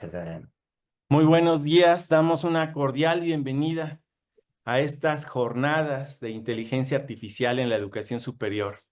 César. Muy buenos días, damos una cordial bienvenida a estas jornadas de inteligencia artificial en la educación superior.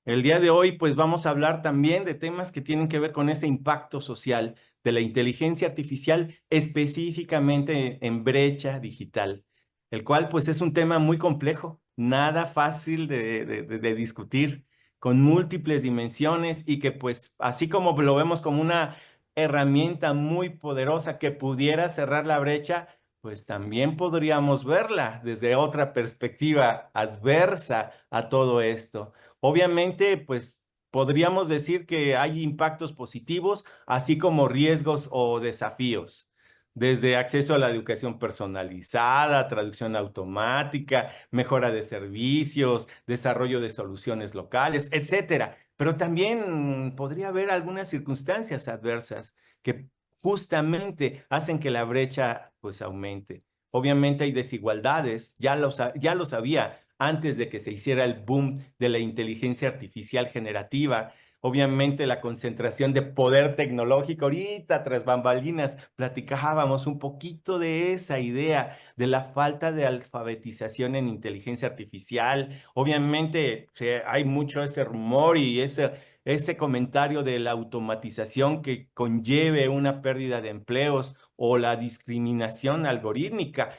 El día de hoy, pues vamos a hablar también de temas que tienen que ver con este impacto social de la inteligencia artificial, específicamente en brecha digital, el cual pues es un tema muy complejo, nada fácil de discutir, con múltiples dimensiones y que pues así como lo vemos como una herramienta muy poderosa que pudiera cerrar la brecha, pues también podríamos verla desde otra perspectiva adversa a todo esto. Obviamente, pues podríamos decir que hay impactos positivos, así como riesgos o desafíos, desde acceso a la educación personalizada, traducción automática, mejora de servicios, desarrollo de soluciones locales, etcétera. Pero también podría haber algunas circunstancias adversas que justamente hacen que la brecha pues aumente. Obviamente hay desigualdades, ya lo sabía antes de que se hiciera el boom de la inteligencia artificial generativa. Obviamente la concentración de poder tecnológico, ahorita tras bambalinas platicábamos un poquito de esa idea de la falta de alfabetización en inteligencia artificial. Obviamente hay mucho ese rumor y ese comentario de la automatización que conlleve una pérdida de empleos o la discriminación algorítmica.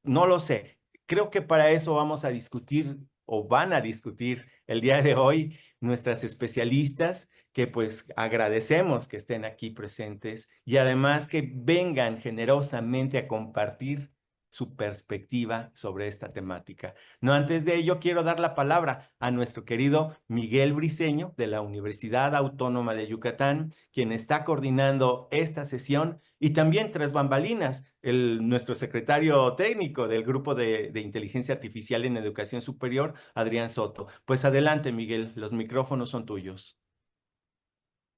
No lo sé. Creo que para eso vamos a discutir o van a discutir el día de hoy nuestras especialistas, que pues agradecemos que estén aquí presentes y además que vengan generosamente a compartir su perspectiva sobre esta temática. No, antes de ello, quiero dar la palabra a nuestro querido Miguel Briceño de la Universidad Autónoma de Yucatán, quien está coordinando esta sesión, y también tras bambalinas, nuestro secretario técnico del Grupo de Inteligencia Artificial en Educación Superior, Adrián Soto. Pues adelante, Miguel, los micrófonos son tuyos.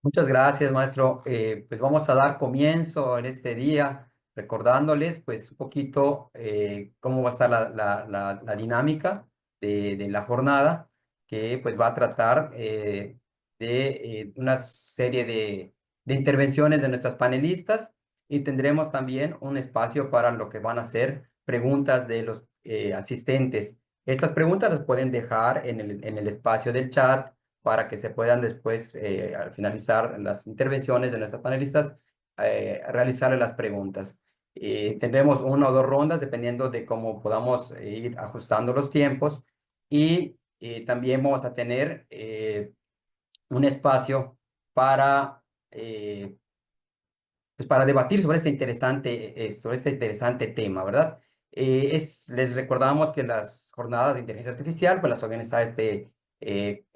Muchas gracias, maestro. Pues vamos a dar comienzo en este día recordándoles pues un poquito cómo va a estar la dinámica de la jornada, que pues va a tratar de una serie de intervenciones de nuestras panelistas, y tendremos también un espacio para lo que van a ser preguntas de los asistentes. Estas preguntas las pueden dejar en el espacio del chat para que se puedan después, al finalizar las intervenciones de nuestros panelistas, realizarle las preguntas. Tendremos una o dos rondas dependiendo de cómo podamos ir ajustando los tiempos, y también vamos a tener un espacio para, pues para debatir sobre este interesante tema, ¿verdad? Les recordamos que las jornadas de inteligencia artificial pues las organiza este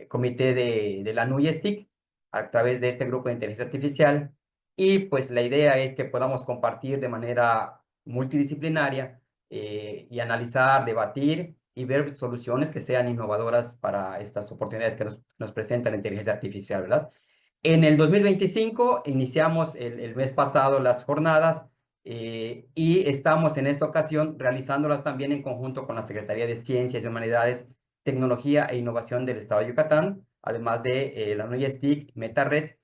comité de la NUYESTIC a través de este grupo de inteligencia artificial, y pues la idea es que podamos compartir de manera multidisciplinaria y analizar, debatir y ver soluciones que sean innovadoras para estas oportunidades que nos presenta la inteligencia artificial, ¿verdad? En el 2025 iniciamos el mes pasado las jornadas, y estamos en esta ocasión realizándolas también en conjunto con la Secretaría de Ciencias y Humanidades, Tecnología e Innovación del Estado de Yucatán, además de la NUYESTIC, MetaRed,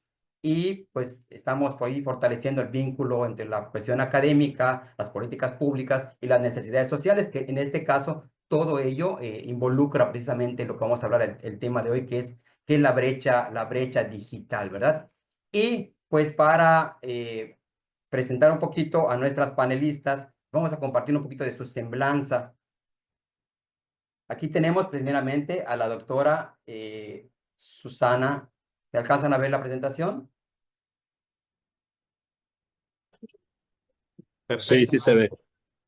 y pues estamos por ahí fortaleciendo el vínculo entre la cuestión académica, las políticas públicas y las necesidades sociales, que en este caso todo ello involucra precisamente lo que vamos a hablar el tema de hoy, que es la brecha digital, ¿verdad? Y pues para presentar un poquito a nuestras panelistas, vamos a compartir un poquito de su semblanza. Aquí tenemos primeramente a la doctora Susana. ¿Me alcanzan a ver la presentación? Sí, Perfecto. sí se ve.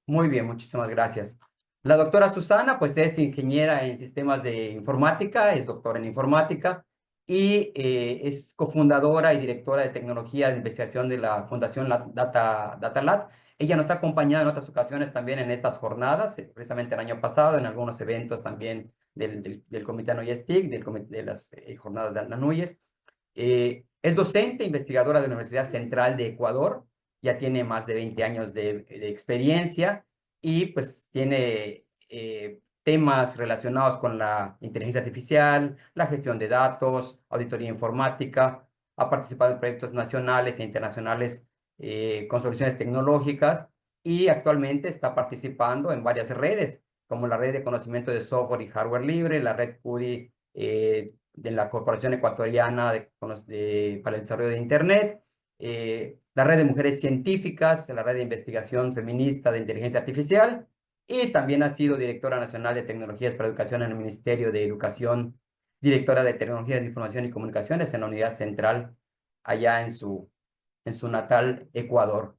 Muy bien, muchísimas gracias. La doctora Susana, pues es ingeniera en sistemas de informática, es doctora en informática, y es cofundadora y directora de tecnología de investigación de la Fundación Data Lab. Ella nos ha acompañado en otras ocasiones también en estas jornadas, precisamente el año pasado, en algunos eventos también del Comité NUYESTIC, de las jornadas de ANUYES. Es docente, investigadora de la Universidad Central de Ecuador, ya tiene más de 20 años de experiencia, y pues tiene temas relacionados con la inteligencia artificial, la gestión de datos, auditoría informática. Ha participado en proyectos nacionales e internacionales con soluciones tecnológicas y actualmente está participando en varias redes, como la red de conocimiento de software y hardware libre, la red CUDI de la Corporación Ecuatoriana para el Desarrollo de Internet, la red de mujeres científicas, la red de investigación feminista de inteligencia artificial, y también ha sido directora nacional de tecnologías para educación en el Ministerio de Educación, directora de tecnologías de información y comunicaciones en la unidad central allá en su natal Ecuador.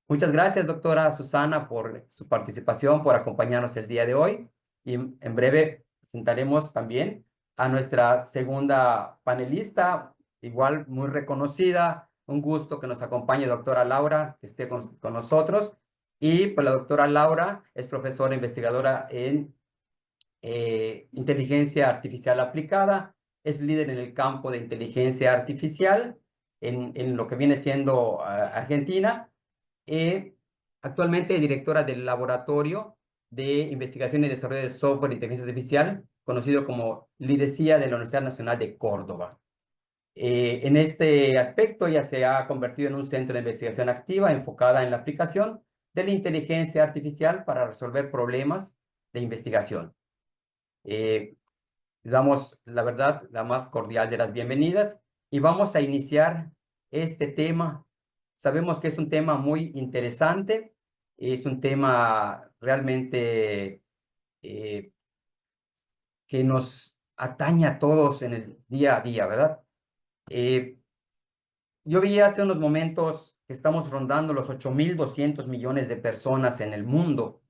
Muchas gracias, doctora Susana, por su participación, por acompañarnos el día de hoy. Y en breve presentaremos también a nuestra segunda panelista, igual muy reconocida. Un gusto que nos acompañe, doctora Laura, que esté con nosotros. Y pues la doctora Laura es profesora investigadora en inteligencia artificial aplicada, es líder en el campo de inteligencia artificial en lo que viene siendo Argentina. eh, Actualmente directora del Laboratorio de Investigación y Desarrollo de Software e Inteligencia Artificial, conocido como LIDESIA de la Universidad Nacional de Córdoba. En este aspecto ya se ha convertido en un centro de investigación activa enfocada en la aplicación de la inteligencia artificial para resolver problemas de investigación. Eh, Damos, la verdad, la más cordial de las bienvenidas y vamos a iniciar este tema. Sabemos que es un tema muy interesante, es un tema realmente que nos atañe a todos en el día a día, ¿verdad? Eh, yo vi hace unos momentos que estamos rondando los 8.200 millones de personas en el mundo.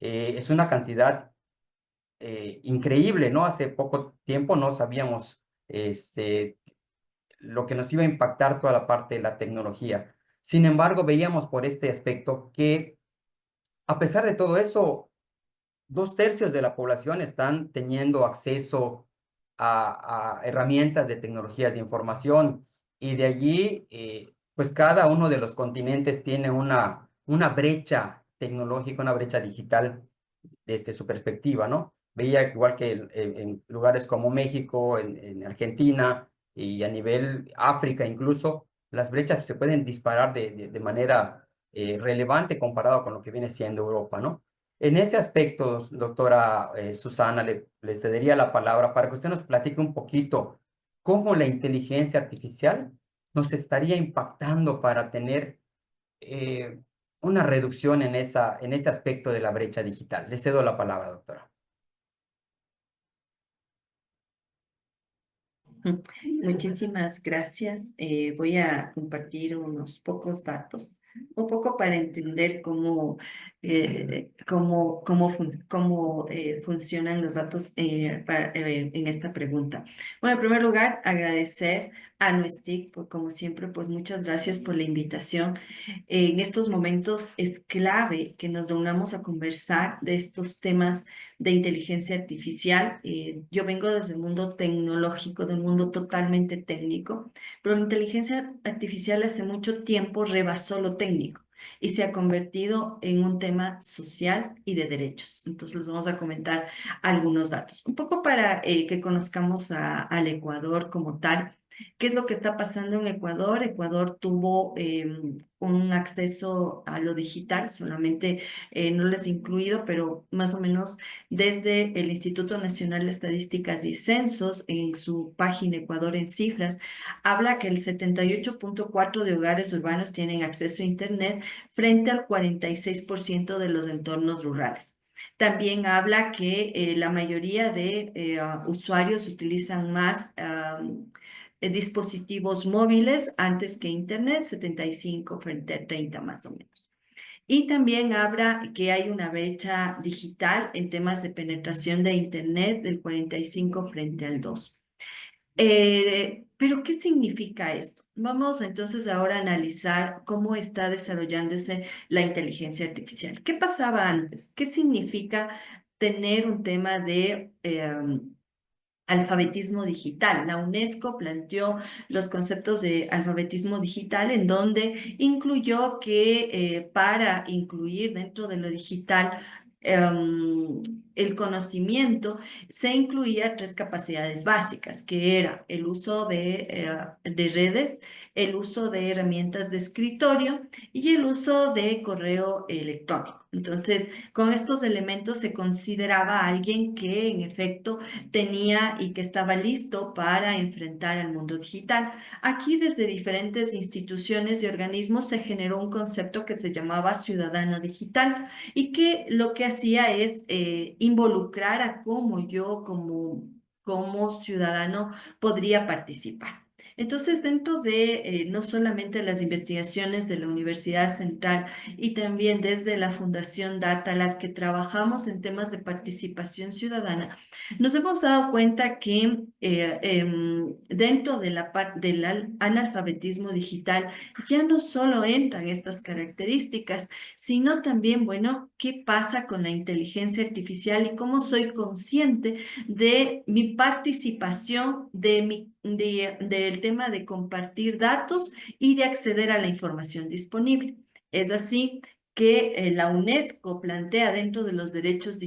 Es una cantidad increíble, ¿no? Hace poco tiempo no sabíamos lo que nos iba a impactar toda la parte de la tecnología. Sin embargo, veíamos por este aspecto que, a pesar de todo eso, 2/3 de la población están teniendo acceso a herramientas de tecnologías de información y de allí, pues cada uno de los continentes tiene una brecha tecnológica, una brecha digital desde su perspectiva, ¿no? Veía igual que en lugares como México, en Argentina y a nivel África incluso, las brechas se pueden disparar de manera relevante comparado con lo que viene siendo Europa, ¿no? En ese aspecto, doctora Susana, le cedería la palabra para que usted nos platique un poquito cómo la inteligencia artificial nos estaría impactando para tener eh, una reducción en ese aspecto de la brecha digital. Le cedo la palabra, doctora. Muchísimas gracias. Voy a compartir unos pocos datos, un poco para entender cómo funcionan los datos en esta pregunta. Bueno, en primer lugar, agradecer a Nuestic, como siempre, pues muchas gracias por la invitación. En estos momentos es clave que nos reunamos a conversar de estos temas de inteligencia artificial. Yo vengo desde el mundo tecnológico, del mundo totalmente técnico, pero la inteligencia artificial hace mucho tiempo rebasó lo técnico y se ha convertido en un tema social y de derechos. Entonces les vamos a comentar algunos datos, un poco para que conozcamos al Ecuador como tal. ¿Qué es lo que está pasando en Ecuador? Ecuador tuvo un acceso a lo digital, solamente no les he incluido, pero más o menos desde el Instituto Nacional de Estadísticas y Censos, en su página Ecuador en cifras, habla que el 78.4% de hogares urbanos tienen acceso a Internet frente al 46% de los entornos rurales. También habla que la mayoría de usuarios utilizan más dispositivos móviles antes que Internet, 75 frente a 30 más o menos. Y también habla que hay una brecha digital en temas de penetración de Internet del 45 frente al 2. Pero, ¿qué significa esto? Vamos entonces ahora a analizar cómo está desarrollándose la inteligencia artificial. ¿Qué pasaba antes? ¿Qué significa tener un tema de alfabetismo digital? La UNESCO planteó los conceptos de alfabetismo digital en donde incluyó que para incluir dentro de lo digital el conocimiento, se incluía tres capacidades básicas, que era el uso de redes, el uso de herramientas de escritorio y el uso de correo electrónico. Entonces, con estos elementos se consideraba a alguien que en efecto tenía y que estaba listo para enfrentar al mundo digital. Aquí desde diferentes instituciones y organismos se generó un concepto que se llamaba ciudadano digital y que lo que hacía es involucrar a cómo yo como ciudadano podría participar. Entonces, dentro de no solamente las investigaciones de la Universidad Central y también desde la Fundación DataLab, que trabajamos en temas de participación ciudadana, nos hemos dado cuenta que dentro de del analfabetismo digital ya no solo entran estas características, sino también, bueno, qué pasa con la inteligencia artificial y cómo soy consciente de mi participación, del tema de compartir datos y de acceder a la información disponible. Es así que la UNESCO plantea dentro de los derechos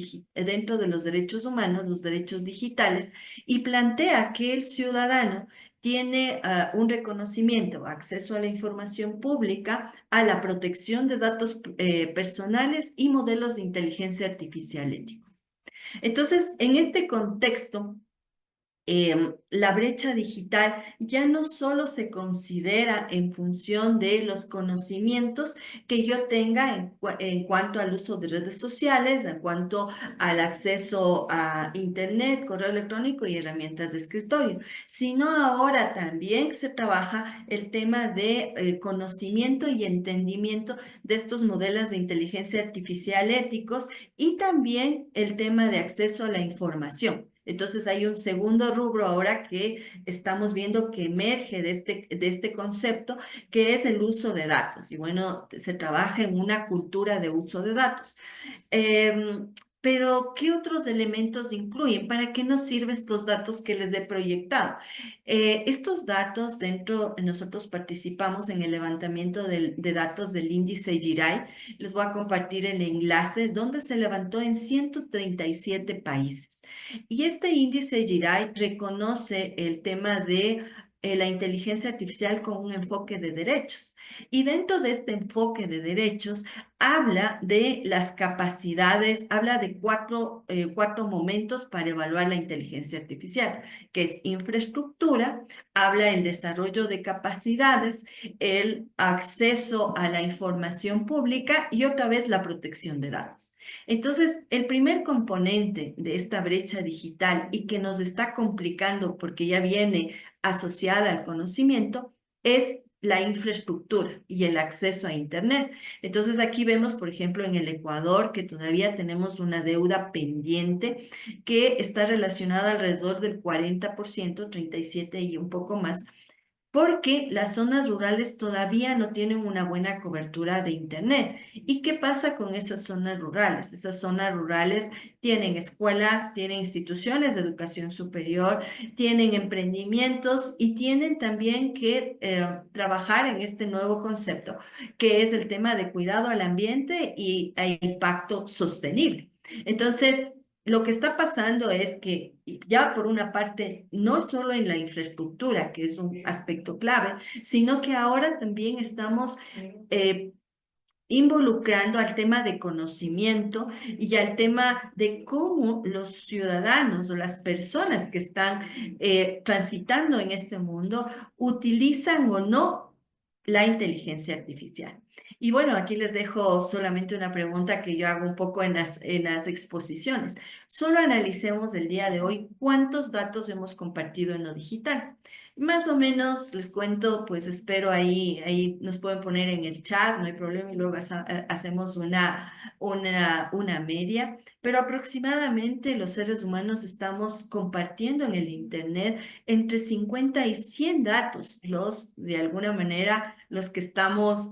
humanos, los derechos digitales, y plantea que el ciudadano tiene un reconocimiento, acceso a la información pública, a la protección de datos personales y modelos de inteligencia artificial éticos. Entonces, en este contexto, la brecha digital ya no solo se considera en función de los conocimientos que yo tenga en cuanto al uso de redes sociales, en cuanto al acceso a Internet, correo electrónico y herramientas de escritorio, sino ahora también se trabaja el tema de conocimiento y entendimiento de estos modelos de inteligencia artificial éticos y también el tema de acceso a la información. Entonces hay un segundo rubro ahora que estamos viendo que emerge de este concepto, que es el uso de datos. Y bueno, se trabaja en una cultura de uso de datos. Pero, ¿qué otros elementos incluyen? ¿Para qué nos sirven estos datos que les he proyectado? Estos datos nosotros participamos en el levantamiento de datos del índice GIRAI. Les voy a compartir el enlace donde se levantó en 137 países. Y este índice GIRAI reconoce el tema de la inteligencia artificial con un enfoque de derechos. Y dentro de este enfoque de derechos, habla de las capacidades, habla de cuatro momentos para evaluar la inteligencia artificial, que es infraestructura, habla del desarrollo de capacidades, el acceso a la información pública y otra vez la protección de datos. Entonces, el primer componente de esta brecha digital y que nos está complicando porque ya viene asociada al conocimiento es la infraestructura y el acceso a Internet. Entonces aquí vemos, por ejemplo, en el Ecuador que todavía tenemos una deuda pendiente que está relacionada alrededor del 40%, 37 y un poco más, porque las zonas rurales todavía no tienen una buena cobertura de Internet. ¿Y qué pasa con esas zonas rurales? Esas zonas rurales tienen escuelas, tienen instituciones de educación superior, tienen emprendimientos y tienen también que trabajar en este nuevo concepto, que es el tema de cuidado al ambiente y impacto sostenible. Entonces, lo que está pasando es que ya por una parte, no solo en la infraestructura, que es un aspecto clave, sino que ahora también estamos involucrando al tema de conocimiento y al tema de cómo los ciudadanos o las personas que están transitando en este mundo utilizan o no la inteligencia artificial. Y bueno, aquí les dejo solamente una pregunta que yo hago un poco en las exposiciones. Solo analicemos el día de hoy cuántos datos hemos compartido en lo digital. Más o menos les cuento, pues espero ahí nos pueden poner en el chat, no hay problema, y luego hacemos una media, pero aproximadamente los seres humanos estamos compartiendo en el Internet entre 50 y 100 datos, de alguna manera, los que estamos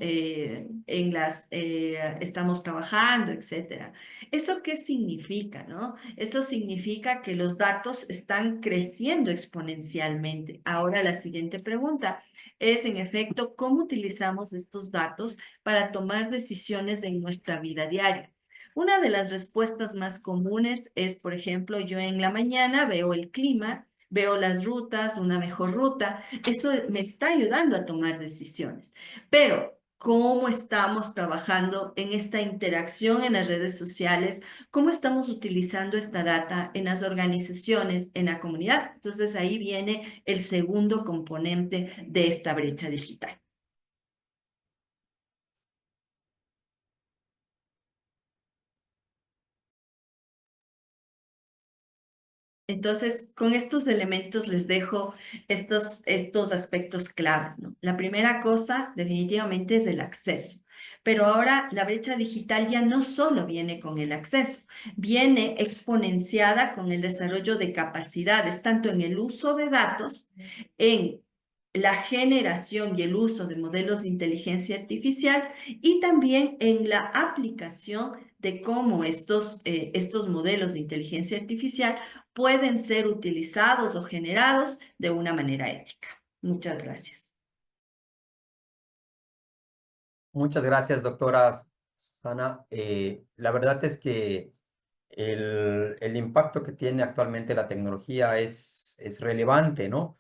estamos trabajando, etcétera. ¿Eso qué significa, no? Eso significa que los datos están creciendo exponencialmente. Ahora la siguiente pregunta es, en efecto, ¿cómo utilizamos estos datos para tomar decisiones en nuestra vida diaria? Una de las respuestas más comunes es, por ejemplo, yo en la mañana veo el clima, veo las rutas, una mejor ruta, eso me está ayudando a tomar decisiones. Pero, ¿cómo estamos trabajando en esta interacción en las redes sociales? ¿Cómo estamos utilizando esta data en las organizaciones, en la comunidad? Entonces ahí viene el segundo componente de esta brecha digital. Entonces, con estos elementos les dejo estos aspectos claves, ¿no? La primera cosa definitivamente es el acceso. Pero ahora la brecha digital ya no solo viene con el acceso, viene exponenciada con el desarrollo de capacidades, tanto en el uso de datos, en la generación y el uso de modelos de inteligencia artificial y también en la aplicación de cómo estos modelos de inteligencia artificial pueden ser utilizados o generados de una manera ética. Muchas gracias. Muchas gracias, doctora Susana. La verdad es que el impacto que tiene actualmente la tecnología es relevante, ¿no?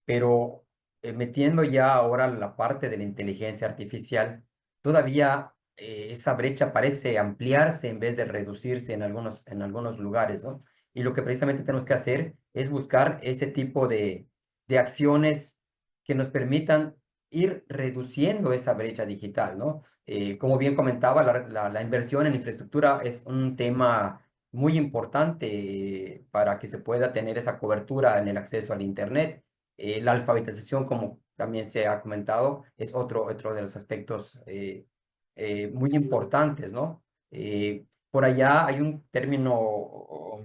Pero metiendo ya ahora la parte de la inteligencia artificial, todavía esa brecha parece ampliarse en vez de reducirse en algunos lugares, ¿no? Y lo que precisamente tenemos que hacer es buscar ese tipo de acciones que nos permitan ir reduciendo esa brecha digital, ¿no? Como bien comentaba, la inversión en infraestructura es un tema muy importante para que se pueda tener esa cobertura en el acceso al Internet. La alfabetización, como también se ha comentado, es otro de los aspectos muy importantes, ¿no? Por allá hay un término,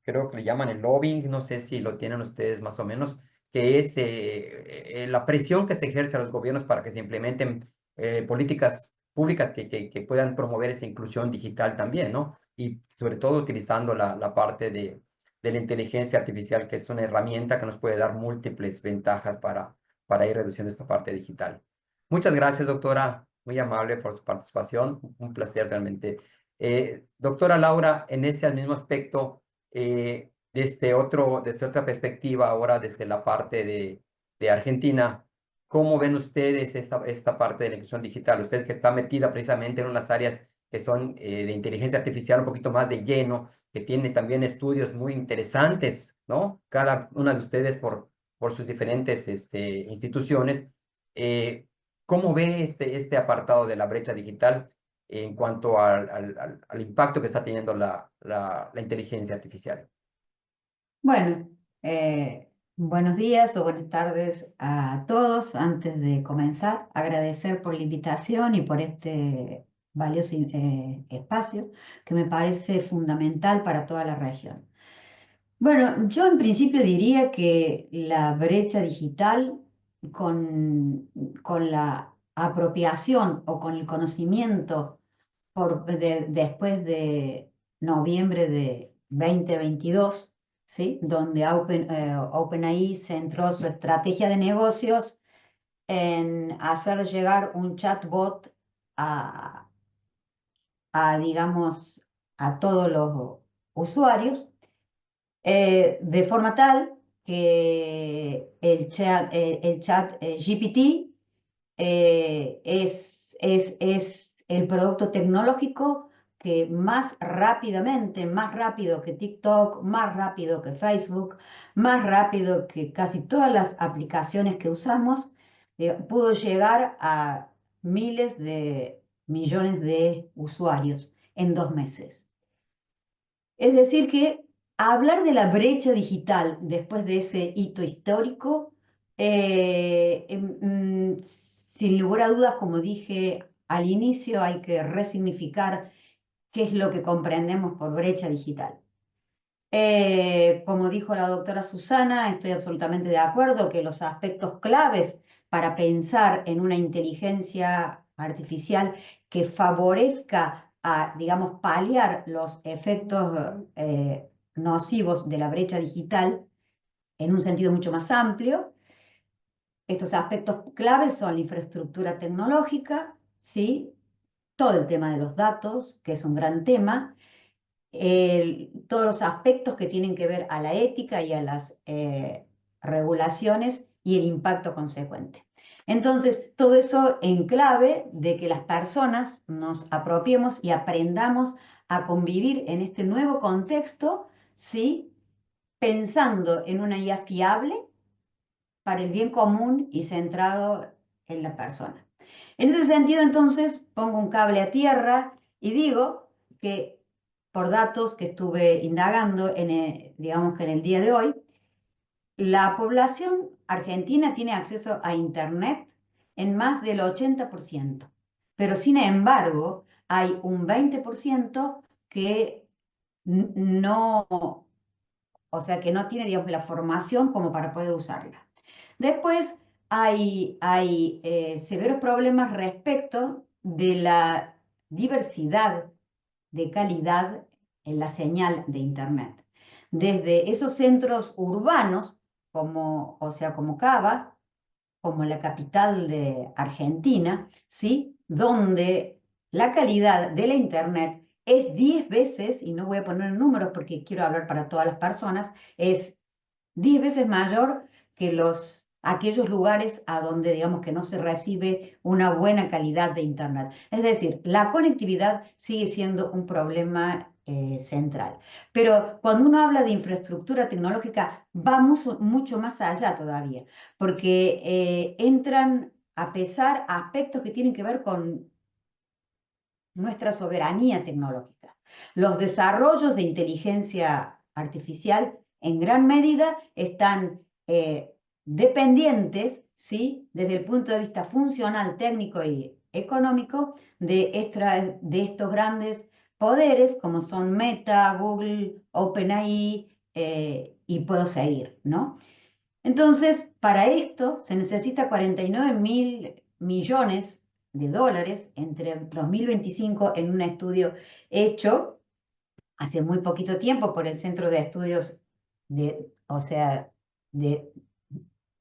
creo que le llaman el lobbying, no sé si lo tienen ustedes más o menos, que es la presión que se ejerce a los gobiernos para que se implementen políticas públicas que puedan promover esa inclusión digital también, ¿no? Y sobre todo utilizando la parte de la inteligencia artificial, que es una herramienta que nos puede dar múltiples ventajas para ir reduciendo esta parte digital. Muchas gracias, doctora. Muy amable por su participación. Un placer realmente. Doctora Laura, en ese mismo aspecto, desde otra perspectiva, ahora desde la parte de Argentina, ¿cómo ven ustedes esta parte de la inclusión digital? Usted que está metida precisamente en unas áreas que son de inteligencia artificial un poquito más de lleno, que tiene también estudios muy interesantes, ¿no? Cada una de ustedes por sus diferentes instituciones. Eh, ¿Cómo ve este apartado de la brecha digital en cuanto al impacto que está teniendo la inteligencia artificial? Bueno, buenos días o buenas tardes a todos. Antes de comenzar, agradecer por la invitación y por este valioso espacio que me parece fundamental para toda la región. Bueno, yo en principio diría que la brecha digital con, con la apropiación o con el conocimiento después de noviembre de 2022, ¿sí? Donde OpenAI centró su estrategia de negocios en hacer llegar un chatbot a, digamos, a todos los usuarios, de forma tal que el chat GPT es el producto tecnológico que más rápidamente, más rápido que TikTok, más rápido que Facebook, más rápido que casi todas las aplicaciones que usamos, pudo llegar a miles de millones de usuarios en 2 meses. Es decir, que hablar de la brecha digital después de ese hito histórico, sin lugar a dudas, como dije al inicio, hay que resignificar qué es lo que comprendemos por brecha digital. Como dijo la doctora Susana, estoy absolutamente de acuerdo que los aspectos claves para pensar en una inteligencia artificial que favorezca a, digamos, paliar los efectos nocivos de la brecha digital en un sentido mucho más amplio. Estos aspectos claves son la infraestructura tecnológica, ¿sí? Todo el tema de los datos, que es un gran tema, todos los aspectos que tienen que ver a la ética y a las regulaciones y el impacto consecuente. Entonces, todo eso en clave de que las personas nos apropiemos y aprendamos a convivir en este nuevo contexto, ¿sí? Pensando en una IA fiable para el bien común y centrado en la persona. En ese sentido, entonces, pongo un cable a tierra y digo que por datos que estuve indagando, digamos que en el día de hoy, la población argentina tiene acceso a Internet en más del 80%, pero sin embargo hay un 20% que no, o sea, que no tiene, digamos, la formación como para poder usarla. Después hay severos problemas respecto de la diversidad de calidad en la señal de Internet. Desde esos centros urbanos, como, o sea, como Cava, como la capital de Argentina, ¿sí? Donde la calidad de la Internet es 10 veces, y no voy a poner números porque quiero hablar para todas las personas, es 10 veces mayor que aquellos lugares a donde digamos que no se recibe una buena calidad de Internet. Es decir, la conectividad sigue siendo un problema central. Pero cuando uno habla de infraestructura tecnológica, va mucho más allá todavía, porque entran a pesar aspectos que tienen que ver con nuestra soberanía tecnológica. Los desarrollos de inteligencia artificial en gran medida están dependientes, ¿sí? Desde el punto de vista funcional, técnico y económico, de estos grandes poderes como son Meta, Google, OpenAI, y puedo seguir, ¿no? Entonces, para esto se necesita 49.000 millones de dólares entre 2025 en un estudio hecho hace muy poquito tiempo por el Centro de Estudios o sea, de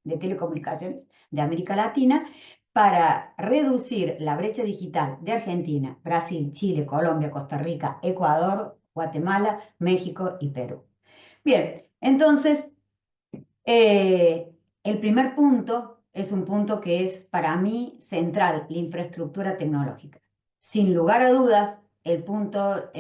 Telecomunicaciones de América Latina, para reducir la brecha digital de Argentina, Brasil, Chile, Colombia, Costa Rica, Ecuador, Guatemala, México y Perú. Bien, entonces, el primer punto es un punto que es para mí central, la infraestructura tecnológica. Sin lugar a dudas, el punto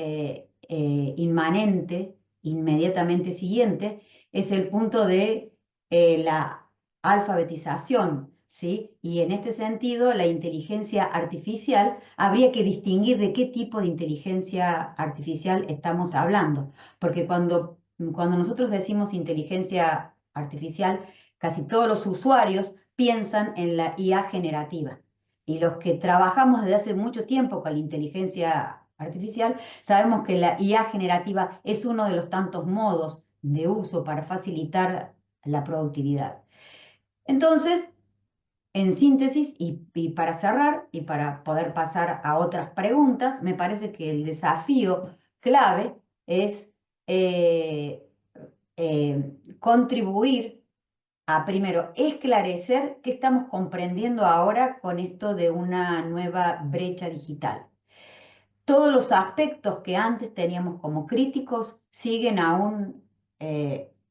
inmanente, inmediatamente siguiente, es el punto de la alfabetización, ¿sí? Y en este sentido, la inteligencia artificial, habría que distinguir de qué tipo de inteligencia artificial estamos hablando, porque cuando nosotros decimos inteligencia artificial, casi todos los usuarios piensan en la IA generativa. Y los que trabajamos desde hace mucho tiempo con la inteligencia artificial, sabemos que la IA generativa es uno de los tantos modos de uso para facilitar la productividad. Entonces, en síntesis, y para cerrar, y para poder pasar a otras preguntas, me parece que el desafío clave es contribuir a, primero, esclarecer qué estamos comprendiendo ahora con esto de una nueva brecha digital. Todos los aspectos que antes teníamos como críticos siguen aún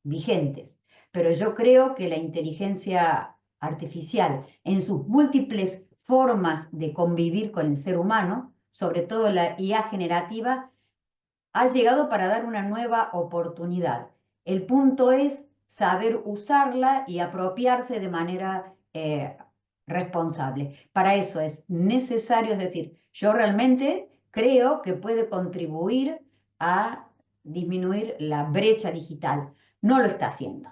vigentes, pero yo creo que la inteligencia artificial en sus múltiples formas de convivir con el ser humano, sobre todo la IA generativa, ha llegado para dar una nueva oportunidad. El punto es saber usarla y apropiarse de manera responsable. Para eso es necesario, es decir, yo realmente creo que puede contribuir a disminuir la brecha digital. No lo está haciendo.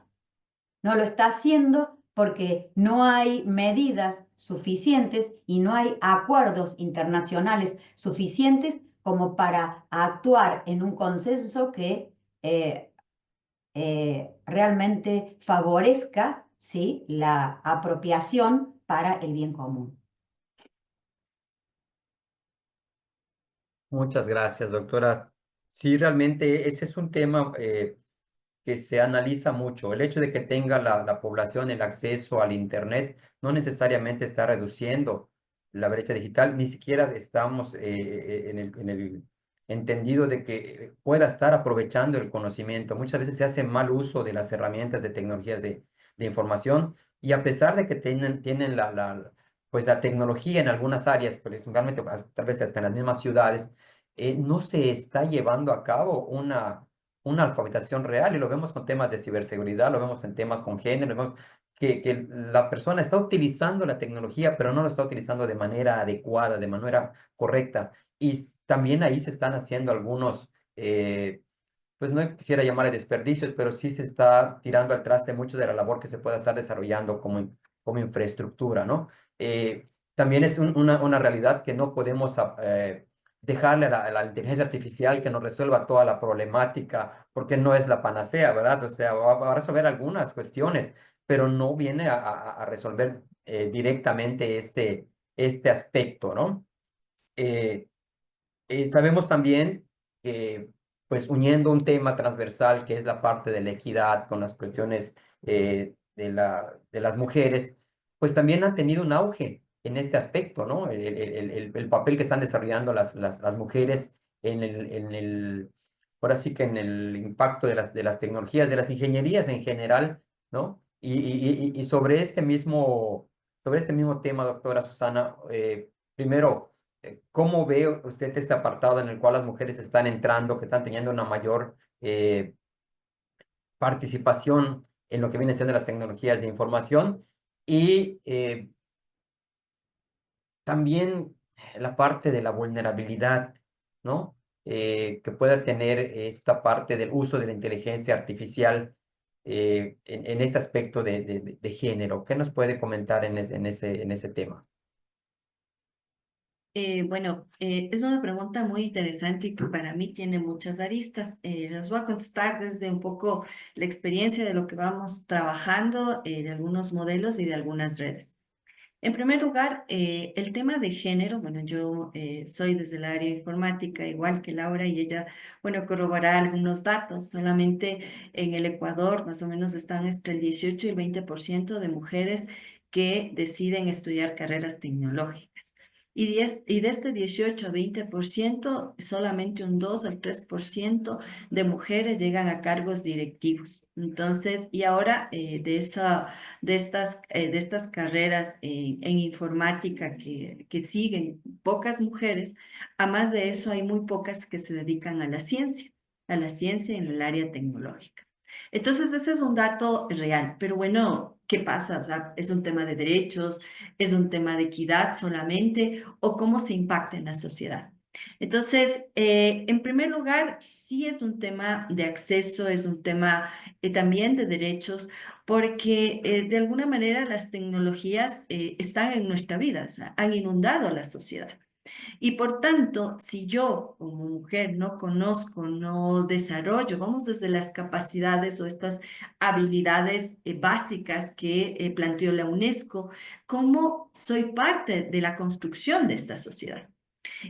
No lo está haciendo porque no hay medidas suficientes y no hay acuerdos internacionales suficientes como para actuar en un consenso que realmente favorezca, ¿sí?, la apropiación para el bien común. Muchas gracias, doctora. Sí, realmente ese es un tema que se analiza mucho. El hecho de que tenga la población el acceso al Internet no necesariamente está reduciendo la brecha digital, ni siquiera estamos entendido de que pueda estar aprovechando el conocimiento. Muchas veces se hace mal uso de las herramientas de tecnologías de información y a pesar de que tienen pues la tecnología en algunas áreas, principalmente tal vez hasta en las mismas ciudades, no se está llevando a cabo una alfabetización real y lo vemos con temas de ciberseguridad, lo vemos en temas con género, lo vemos que la persona está utilizando la tecnología, pero no lo está utilizando de manera adecuada, de manera correcta. Y también ahí se están haciendo algunos, pues no quisiera llamarle desperdicios, pero sí se está tirando al traste mucho de la labor que se pueda estar desarrollando como infraestructura, ¿no? También es una realidad que no podemos dejarle a la inteligencia artificial que nos resuelva toda la problemática, porque no es la panacea, ¿verdad? O sea, va a resolver algunas cuestiones, pero no viene a resolver directamente este aspecto, ¿no? Eh, sabemos también que, pues, uniendo un tema transversal que es la parte de la equidad con las cuestiones de las mujeres, pues también han tenido un auge en este aspecto, ¿no? El papel que están desarrollando las mujeres ahora sí que en el impacto de las tecnologías, de las ingenierías en general, ¿no? Y sobre este mismo tema, doctora Susana, primero, ¿cómo ve usted este apartado en el cual las mujeres están entrando, que están teniendo una mayor participación en lo que viene siendo las tecnologías de información? Y también la parte de la vulnerabilidad, ¿no? Que pueda tener esta parte del uso de la inteligencia artificial en ese aspecto de género. ¿Qué nos puede comentar en ese tema? Es una pregunta muy interesante y que para mí tiene muchas aristas. Les voy a contestar desde un poco la experiencia de lo que vamos trabajando, de algunos modelos y de algunas redes. En primer lugar, el tema de género, bueno, yo soy desde el área informática, igual que Laura, y ella, bueno, corroborará algunos datos. Solamente en el Ecuador, más o menos, están entre el 18 y el 20% de mujeres que deciden estudiar carreras tecnológicas. Y de este 18 a 20%, solamente un 2 al 3% de mujeres llegan a cargos directivos. Entonces, y ahora de estas carreras en informática que siguen pocas mujeres, a más de eso hay muy pocas que se dedican a la ciencia en el área tecnológica. Entonces, ese es un dato real, pero bueno, ¿qué pasa? O sea, ¿es un tema de derechos? ¿Es un tema de equidad solamente? ¿O cómo se impacta en la sociedad? Entonces, en primer lugar, sí es un tema de acceso, es un tema también de derechos, porque de alguna manera las tecnologías están en nuestra vida, o sea, han inundado la sociedad. Y por tanto, si yo como mujer no conozco, no desarrollo, vamos desde las capacidades o estas habilidades básicas que planteó la UNESCO, ¿cómo soy parte de la construcción de esta sociedad?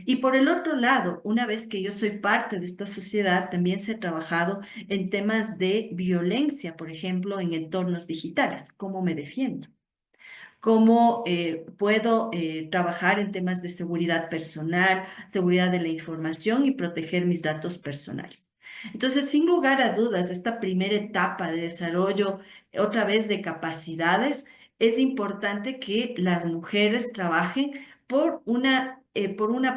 Y por el otro lado, una vez que yo soy parte de esta sociedad, también se ha trabajado en temas de violencia, por ejemplo, en entornos digitales. ¿Cómo me defiendo? ¿Cómo puedo trabajar en temas de seguridad personal, seguridad de la información y proteger mis datos personales? Entonces, sin lugar a dudas, esta primera etapa de desarrollo, otra vez de capacidades, es importante que las mujeres trabajen por una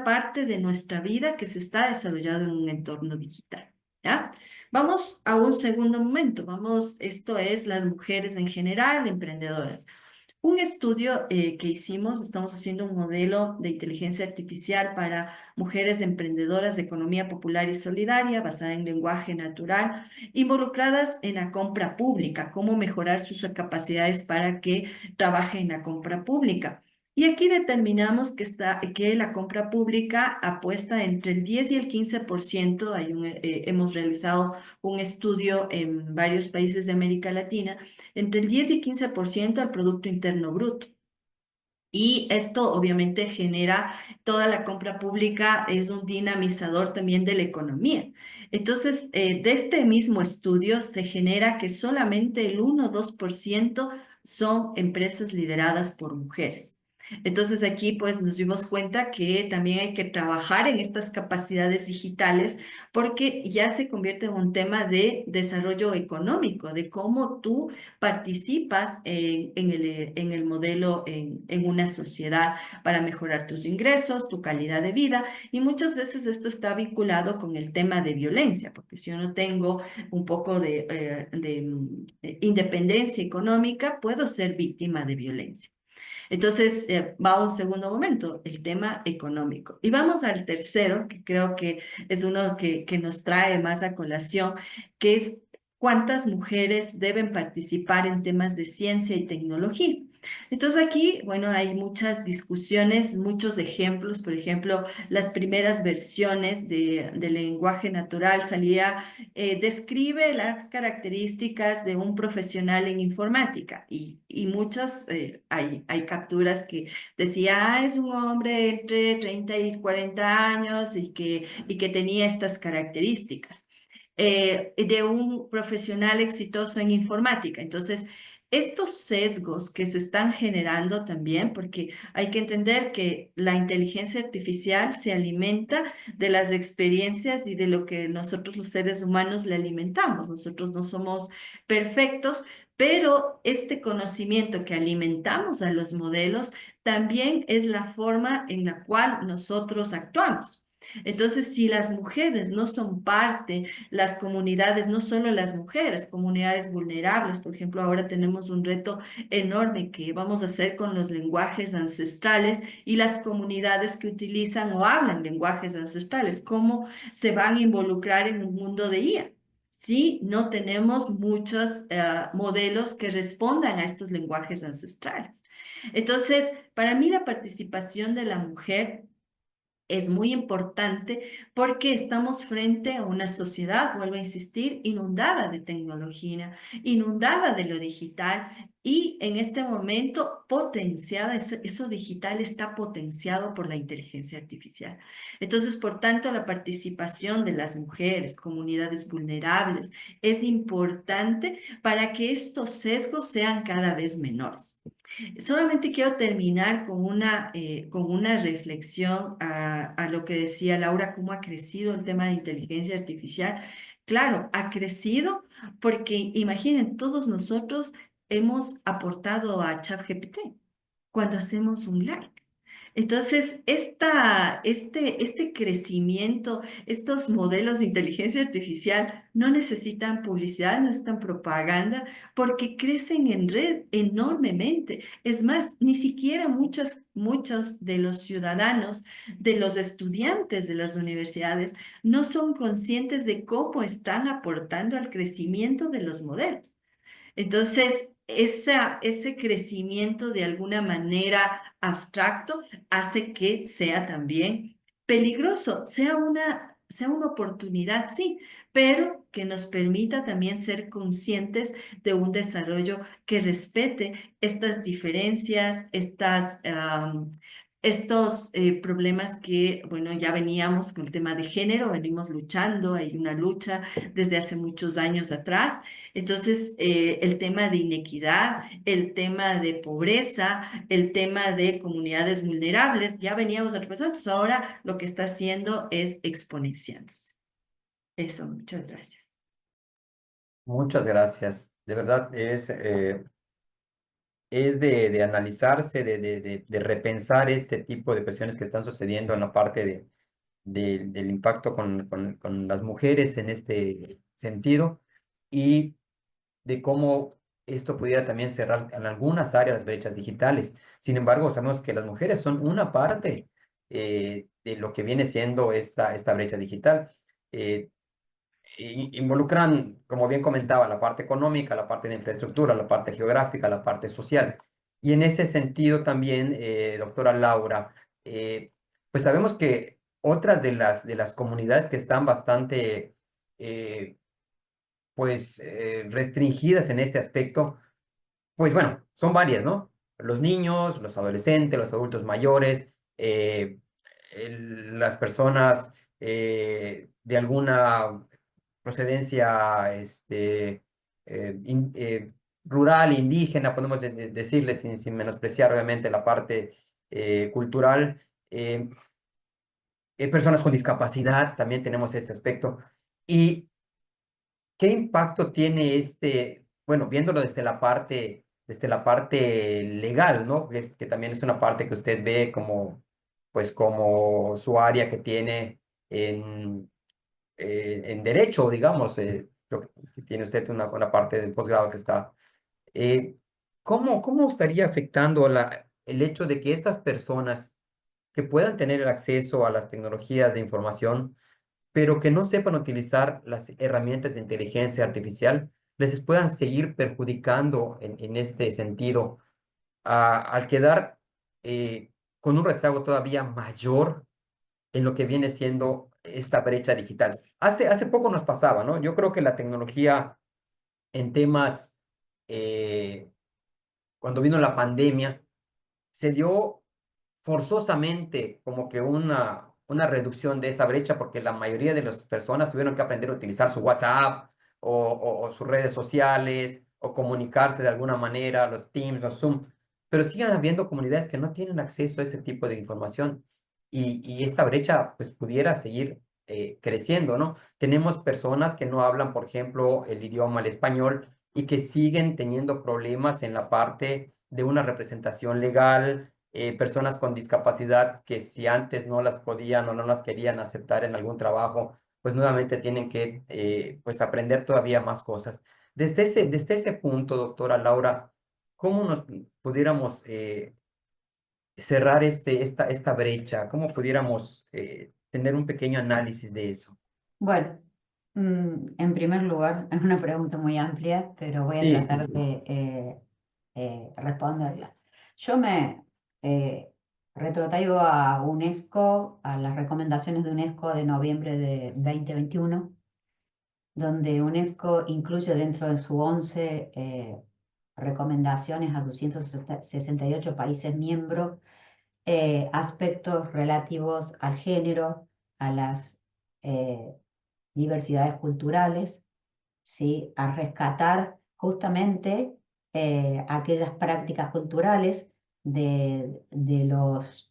parte de nuestra vida que se está desarrollando en un entorno digital. ¿Ya? Vamos a un segundo momento. Esto es las mujeres en general, emprendedoras. Un estudio que hicimos, estamos haciendo un modelo de inteligencia artificial para mujeres emprendedoras de economía popular y solidaria basada en lenguaje natural, involucradas en la compra pública, cómo mejorar sus capacidades para que trabaje en la compra pública. Y aquí determinamos que la compra pública apuesta entre el 10 y el 15%. Hemos realizado un estudio en varios países de América Latina entre el 10 y 15% al Producto Interno Bruto. Y esto obviamente genera, toda la compra pública es un dinamizador también de la economía. Entonces, de este mismo estudio se genera que solamente el 1 o 2% son empresas lideradas por mujeres. Entonces aquí pues nos dimos cuenta que también hay que trabajar en estas capacidades digitales porque ya se convierte en un tema de desarrollo económico, de cómo tú participas en el modelo en una sociedad para mejorar tus ingresos, tu calidad de vida, y muchas veces esto está vinculado con el tema de violencia, porque si yo no tengo un poco de independencia económica, puedo ser víctima de violencia. Entonces, va a un segundo momento, el tema económico. Y vamos al tercero, que creo que es uno que nos trae más a colación, que es cuántas mujeres deben participar en temas de ciencia y tecnología. Entonces aquí, bueno, hay muchas discusiones, muchos ejemplos. Por ejemplo, las primeras versiones del lenguaje natural salía, describe las características de un profesional en informática y muchas, hay capturas que decía, es un hombre entre 30 y 40 años y que tenía estas características. De un profesional exitoso en informática. Entonces, estos sesgos que se están generando también, porque hay que entender que la inteligencia artificial se alimenta de las experiencias y de lo que nosotros los seres humanos le alimentamos. Nosotros no somos perfectos, pero este conocimiento que alimentamos a los modelos también es la forma en la cual nosotros actuamos. Entonces, si las mujeres no son parte, las comunidades, no solo las mujeres, comunidades vulnerables, por ejemplo, ahora tenemos un reto enorme que vamos a hacer con los lenguajes ancestrales y las comunidades que utilizan o hablan lenguajes ancestrales, cómo se van a involucrar en un mundo de IA. Si no tenemos muchos modelos que respondan a estos lenguajes ancestrales. Entonces, para mí la participación de la mujer es muy importante porque estamos frente a una sociedad, vuelvo a insistir, inundada de tecnología, inundada de lo digital y en este momento potenciada, eso digital está potenciado por la inteligencia artificial. Entonces, por tanto, la participación de las mujeres, comunidades vulnerables, es importante para que estos sesgos sean cada vez menores. Solamente quiero terminar con una reflexión a lo que decía Laura, cómo ha crecido el tema de inteligencia artificial. Claro, ha crecido porque imaginen, todos nosotros hemos aportado a ChatGPT cuando hacemos un like. Entonces, este crecimiento, estos modelos de inteligencia artificial no necesitan publicidad, no necesitan propaganda, porque crecen en red enormemente. Es más, ni siquiera muchos de los ciudadanos, de los estudiantes de las universidades, no son conscientes de cómo están aportando al crecimiento de los modelos. Entonces, ese crecimiento de alguna manera abstracto hace que sea también peligroso, sea una oportunidad, sí, pero que nos permita también ser conscientes de un desarrollo que respete estas diferencias, estos problemas que, bueno, ya veníamos con el tema de género, venimos luchando, hay una lucha desde hace muchos años atrás. Entonces, el tema de inequidad, el tema de pobreza, el tema de comunidades vulnerables, ya veníamos atravesando, entonces ahora lo que está haciendo es exponenciándose. Eso, muchas gracias. Muchas gracias. De verdad, es de analizarse, de repensar este tipo de cuestiones que están sucediendo en la parte del impacto con las mujeres en este sentido y de cómo esto pudiera también cerrar en algunas áreas las brechas digitales. Sin embargo, sabemos que las mujeres son una parte de lo que viene siendo esta brecha digital. Eh, Involucran, como bien comentaba, la parte económica, la parte de infraestructura, la parte geográfica, la parte social. Y en ese sentido también, doctora Laura, pues sabemos que otras de las comunidades que están bastante eh, restringidas en este aspecto, pues bueno, son varias, ¿no? Los niños, los adolescentes, los adultos mayores, las personas de alguna procedencia rural, indígena, podemos decirle sin menospreciar obviamente la parte cultural, personas con discapacidad, también tenemos ese aspecto. ¿Y qué impacto tiene bueno, viéndolo desde la parte legal, ¿no? Que también es una parte que usted ve como, pues, como su área que tiene en derecho, digamos, creo que tiene usted una parte del posgrado que está. eh, ¿Cómo estaría afectando el hecho de que estas personas que puedan tener el acceso a las tecnologías de información, pero que no sepan utilizar las herramientas de inteligencia artificial, les puedan seguir perjudicando en este sentido, al quedar con un rezago todavía mayor en lo que viene siendo esta brecha digital? Hace poco nos pasaba, ¿no? Yo creo que la tecnología en temas, eh, cuando vino la pandemia, se dio forzosamente como que una reducción de esa brecha porque la mayoría de las personas tuvieron que aprender a utilizar su WhatsApp o sus redes sociales o comunicarse de alguna manera, los Teams, los Zoom, pero siguen habiendo comunidades que no tienen acceso a ese tipo de información y esta brecha pues pudiera seguir creciendo, ¿no? Tenemos personas que no hablan, por ejemplo, el idioma, el español, y que siguen teniendo problemas en la parte de una representación legal, personas con discapacidad que si antes no las podían o no las querían aceptar en algún trabajo, pues nuevamente tienen que pues aprender todavía más cosas. Desde ese punto, doctora Laura, ¿cómo nos pudiéramos cerrar esta brecha? ¿Cómo pudiéramos tener un pequeño análisis de eso? Bueno, en primer lugar, es una pregunta muy amplia, pero voy a Sí, sí, tratar sí. de responderla. Yo me eh, retrotraigo a UNESCO, a las recomendaciones de UNESCO de noviembre de 2021, donde UNESCO incluye dentro de su 11 recomendaciones a sus 168 países miembros aspectos relativos al género, a las eh, diversidades culturales, ¿sí? A rescatar justamente aquellas prácticas culturales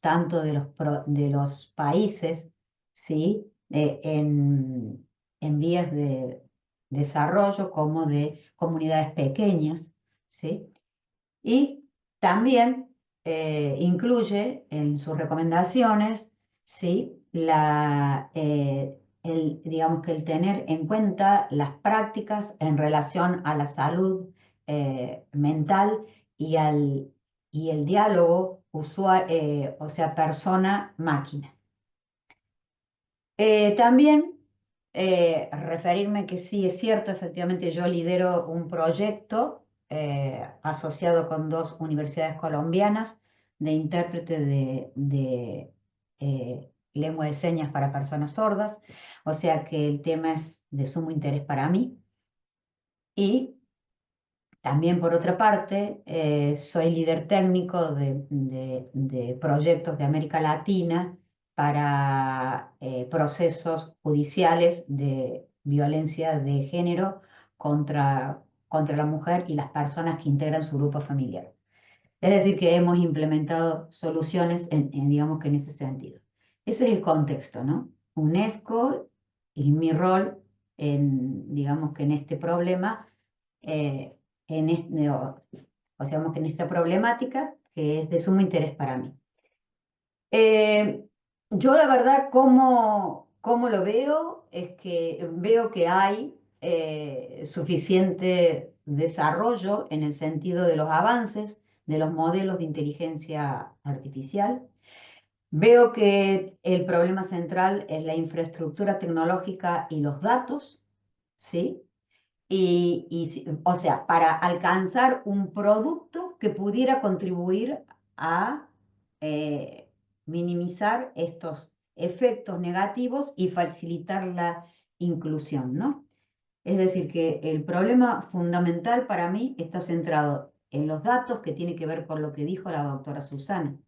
tanto de los países, ¿sí? En vías de desarrollo como de comunidades pequeñas, ¿sí? Y también incluye en sus recomendaciones, ¿sí? Digamos que el tener en cuenta las prácticas en relación a la salud mental y, y el diálogo o sea, persona-máquina. También referirme que sí, es cierto, efectivamente yo lidero un proyecto asociado con dos universidades colombianas de intérprete de lengua de señas para personas sordas, o sea que el tema es de sumo interés para mí. Y también, por otra parte, soy líder técnico de proyectos de América Latina para procesos judiciales de violencia de género contra la mujer y las personas que integran su grupo familiar. Es decir, que hemos implementado soluciones digamos que en ese sentido. Ese es el contexto, ¿no? UNESCO y mi rol digamos que en este problema eh, o sea, que en esta problemática que es de sumo interés para mí. Yo la verdad, cómo lo veo, es que veo que hay suficiente desarrollo en el sentido de los avances de los modelos de inteligencia artificial. Veo que el problema central es la infraestructura tecnológica y los datos, ¿sí? O sea, para alcanzar un producto que pudiera contribuir a eh, minimizar estos efectos negativos y facilitar la inclusión, ¿no? Es decir, que el problema fundamental para mí está centrado en los datos, que tiene que ver con lo que dijo la doctora Susana,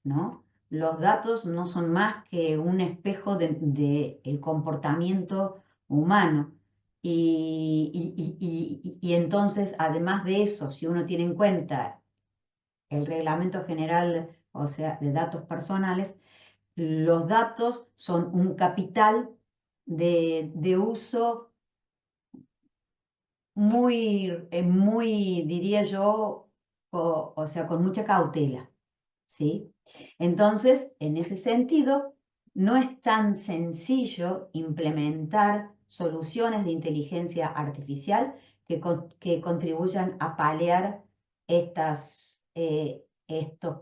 ¿no? Los datos no son más que un espejo de el comportamiento humano. Y entonces, además de eso, si uno tiene en cuenta el Reglamento General o sea, de datos personales, los datos son un capital de uso muy, diría yo, o sea, con mucha cautela, ¿sí? Entonces, en ese sentido, no es tan sencillo implementar soluciones de inteligencia artificial que contribuyan a paliar estos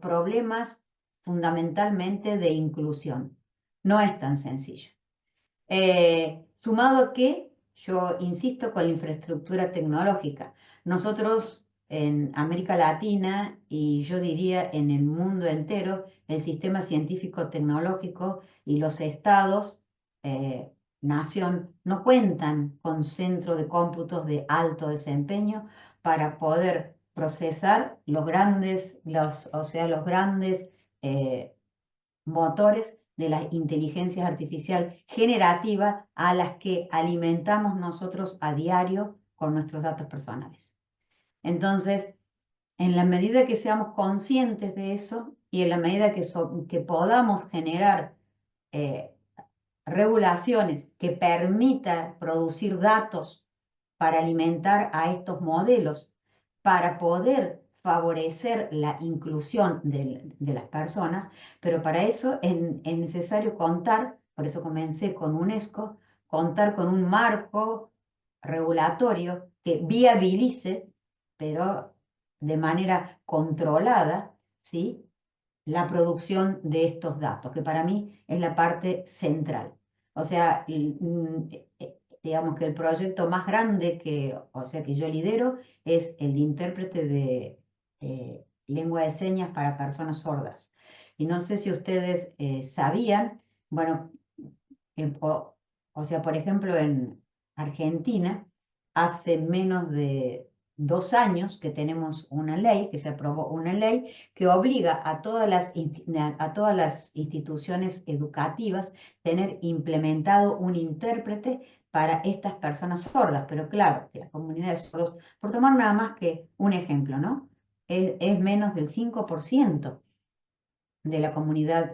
problemas fundamentalmente de inclusión. No es tan sencillo. Sumado a que yo insisto con la infraestructura tecnológica. Nosotros en América Latina y yo diría en el mundo entero, el sistema científico-tecnológico y los estados, nación, no cuentan con centro de cómputos de alto desempeño para poder procesar los grandes, los grandes motores de la inteligencia artificial generativa a las que alimentamos nosotros a diario con nuestros datos personales. Entonces, en la medida que seamos conscientes de eso y en la medida que podamos generar regulaciones que permitan producir datos para alimentar a estos modelos, para poder favorecer la inclusión de las personas, pero para eso es necesario contar, por eso comencé con UNESCO, contar con un marco regulatorio que viabilice, pero de manera controlada, ¿sí?, la producción de estos datos, que para mí es la parte central. O sea, digamos que el proyecto más grande que yo lidero es el intérprete de lengua de señas para personas sordas. Y no sé si ustedes sabían, bueno, o sea, por ejemplo, en Argentina, hace menos de 2 años que tenemos una ley, que se aprobó una ley que obliga a todas las instituciones educativas tener implementado un intérprete para estas personas sordas. Pero claro, que la comunidad de sordos, por tomar nada más que un ejemplo, ¿no? Es menos del 5% de la comunidad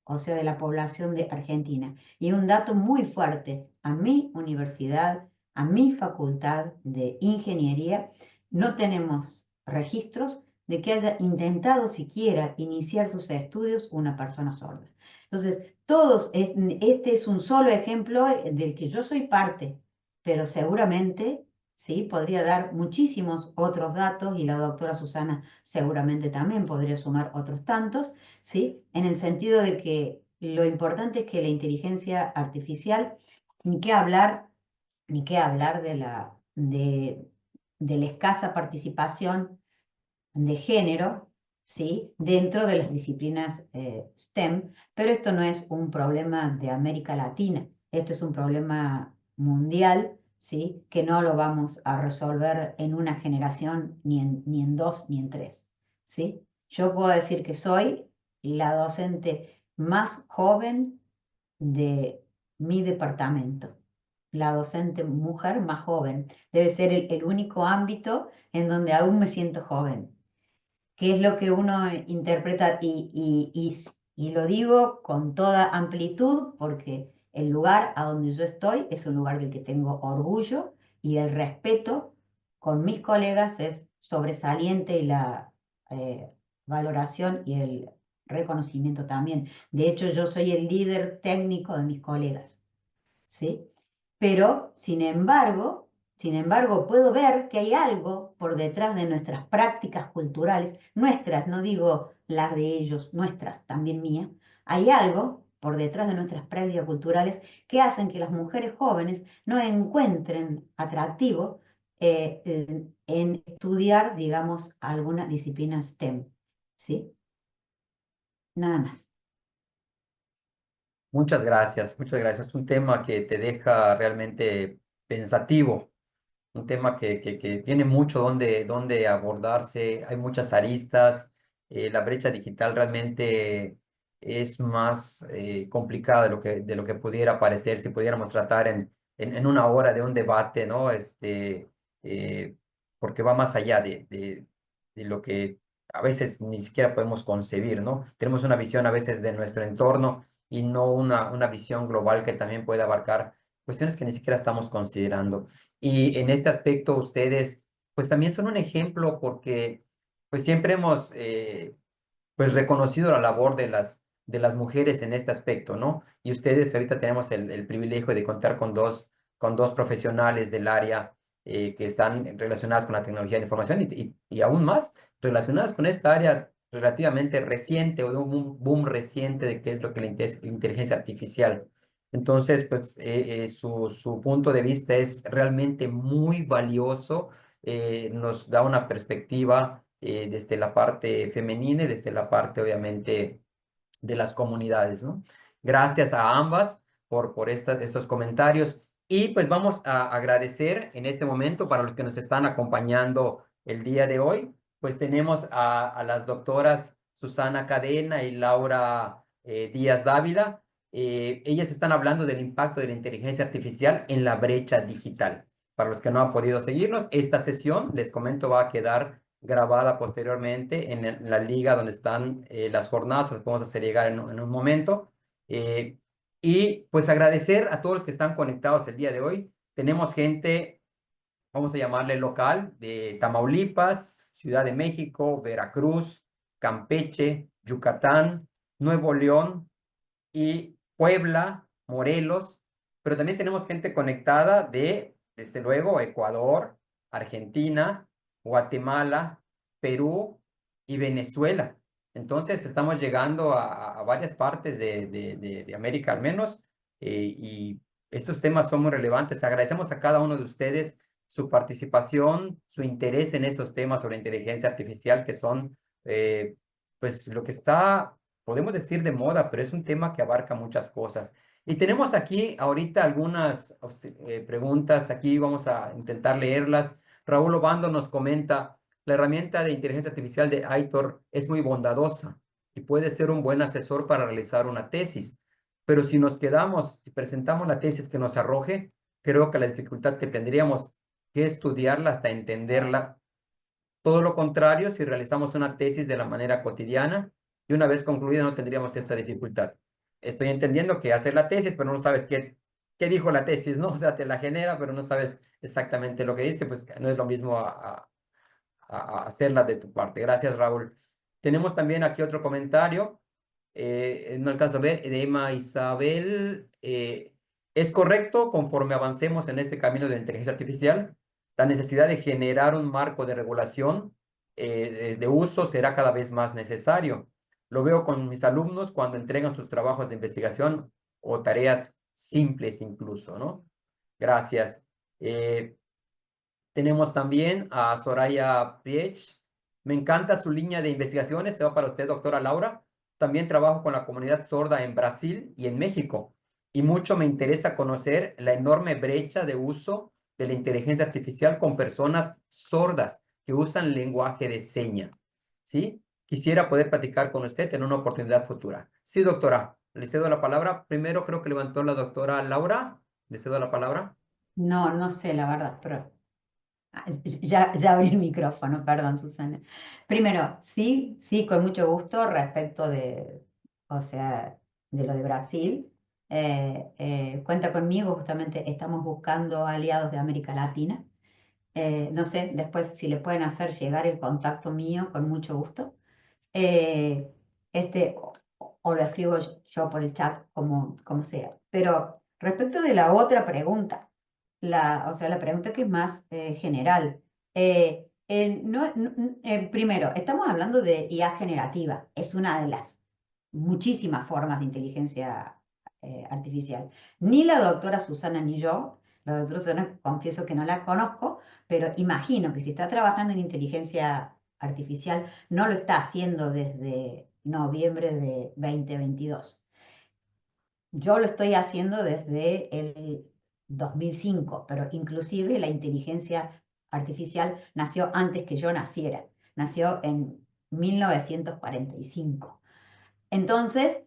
o sea, de la población de Argentina. Y un dato muy fuerte, a mi universidad, a mi facultad de ingeniería, no tenemos registros de que haya intentado siquiera iniciar sus estudios una persona sorda. Entonces, este es un solo ejemplo del que yo soy parte, pero seguramente, sí, podría dar muchísimos otros datos y la doctora Susana seguramente también podría sumar otros tantos, ¿sí? En el sentido de que lo importante es que la inteligencia artificial, ni qué hablar de la escasa participación de género, ¿sí?, dentro de las disciplinas STEM, pero esto no es un problema de América Latina, esto es un problema mundial, ¿sí?, que no lo vamos a resolver en una generación, ni en dos, ni en tres, ¿sí? Yo puedo decir que soy la docente más joven de mi departamento, la docente mujer más joven. Debe ser el único ámbito en donde aún me siento joven, que es lo que uno interpreta y lo digo con toda amplitud porque el lugar a donde yo estoy es un lugar del que tengo orgullo y el respeto con mis colegas es sobresaliente y la valoración y el reconocimiento también. De hecho, yo soy el líder técnico de mis colegas, ¿sí? Pero, sin embargo, puedo ver que hay algo por detrás de nuestras prácticas culturales, nuestras, no digo las de ellos, nuestras, también mías. Hay algo por detrás de nuestras prácticas culturales que hacen que las mujeres jóvenes no encuentren atractivo en estudiar, digamos, alguna disciplina STEM, ¿sí? Nada más. Muchas gracias, muchas gracias. Es un tema que te deja realmente pensativo, un tema que tiene mucho donde abordarse, hay muchas aristas, la brecha digital realmente es más complicada de lo que pudiera parecer si pudiéramos tratar en una hora de un debate, ¿no? Eh, porque va más allá de lo que a veces ni siquiera podemos concebir, ¿no? Tenemos una visión a veces de nuestro entorno y no una visión global que también puede abarcar cuestiones que ni siquiera estamos considerando. Y en este aspecto ustedes, pues también son un ejemplo porque pues siempre hemos pues reconocido la labor de las mujeres en este aspecto, ¿no? Y ustedes ahorita tenemos el privilegio de contar con dos profesionales del área que están relacionadas con la tecnología de información y aún más relacionadas con esta área relativamente reciente o de un boom reciente de qué es lo que la inteligencia artificial. Entonces, pues su punto de vista es realmente muy valioso, nos da una perspectiva desde la parte femenina y desde la parte, obviamente, de las comunidades, ¿no? Gracias a ambas por estos comentarios. Y pues vamos a agradecer en este momento para los que nos están acompañando el día de hoy, pues tenemos a las doctoras Susana Cadena y Laura Díaz Dávila. Ellas están hablando del impacto de la inteligencia artificial en la brecha digital. Para los que no han podido seguirnos, esta sesión, les comento, va a quedar grabada posteriormente en la liga donde están las jornadas, las podemos hacer llegar en un momento. Eh, y pues agradecer a todos los que están conectados el día de hoy. Tenemos gente, vamos a llamarle local, de Tamaulipas, Ciudad de México, Veracruz, Campeche, Yucatán, Nuevo León y Puebla, Morelos, pero también tenemos gente conectada de, desde luego, Ecuador, Argentina, Guatemala, Perú y Venezuela. Entonces estamos llegando a varias partes de América al menos, y estos temas son muy relevantes. Agradecemos a cada uno de ustedes su participación, su interés en estos temas sobre inteligencia artificial que son pues lo que está, podemos decir, de moda, pero es un tema que abarca muchas cosas. Y tenemos aquí ahorita algunas preguntas, aquí vamos a intentar leerlas. Raúl Obando nos comenta, la herramienta de inteligencia artificial de Aitor es muy bondadosa y puede ser un buen asesor para realizar una tesis, pero si nos quedamos, si presentamos la tesis que nos arroje, creo que la dificultad que tendríamos que estudiarla hasta entenderla, todo lo contrario, si realizamos una tesis de la manera cotidiana y una vez concluida no tendríamos esa dificultad. Estoy entendiendo que hacer la tesis, pero no sabes qué dijo la tesis, ¿no? O sea, te la genera, pero no sabes exactamente lo que dice, pues no es lo mismo a hacerla de tu parte. Gracias, Raúl. Tenemos también aquí otro comentario. No alcanzo a ver, de Emma Isabel. ¿Es correcto, conforme avancemos en este camino de la inteligencia artificial, la necesidad de generar un marco de regulación de uso será cada vez más necesario? Lo veo con mis alumnos cuando entregan sus trabajos de investigación o tareas simples incluso, ¿no? Gracias. Tenemos también a Soraya Priech. Me encanta su línea de investigaciones. Se va para usted, doctora Laura. También trabajo con la comunidad sorda en Brasil y en México. Y mucho me interesa conocer la enorme brecha de uso de la inteligencia artificial con personas sordas que usan lenguaje de seña. ¿Sí? Quisiera poder platicar con usted en una oportunidad futura. Sí, doctora. Le cedo la palabra. Primero creo que levantó la doctora Laura. Le cedo la palabra. No, no sé la verdad, pero ya abrí el micrófono, perdón, Susana. Primero, sí, sí, con mucho gusto respecto o sea, de lo de Brasil. Cuenta conmigo, justamente estamos buscando aliados de América Latina. No sé, después si le pueden hacer llegar el contacto mío, con mucho gusto. Eh, o lo escribo yo por el chat, como sea. Pero respecto de la otra pregunta, o sea, la pregunta que es más general. Primero, estamos hablando de IA generativa, es una de las muchísimas formas de inteligencia artificial. Ni la doctora Susana ni yo, la doctora Susana confieso que no la conozco, pero imagino que si está trabajando en inteligencia artificial, no lo está haciendo desde noviembre de 2022. Yo lo estoy haciendo desde el 2005, pero inclusive la inteligencia artificial nació antes que yo naciera. Nació en 1945. Entonces,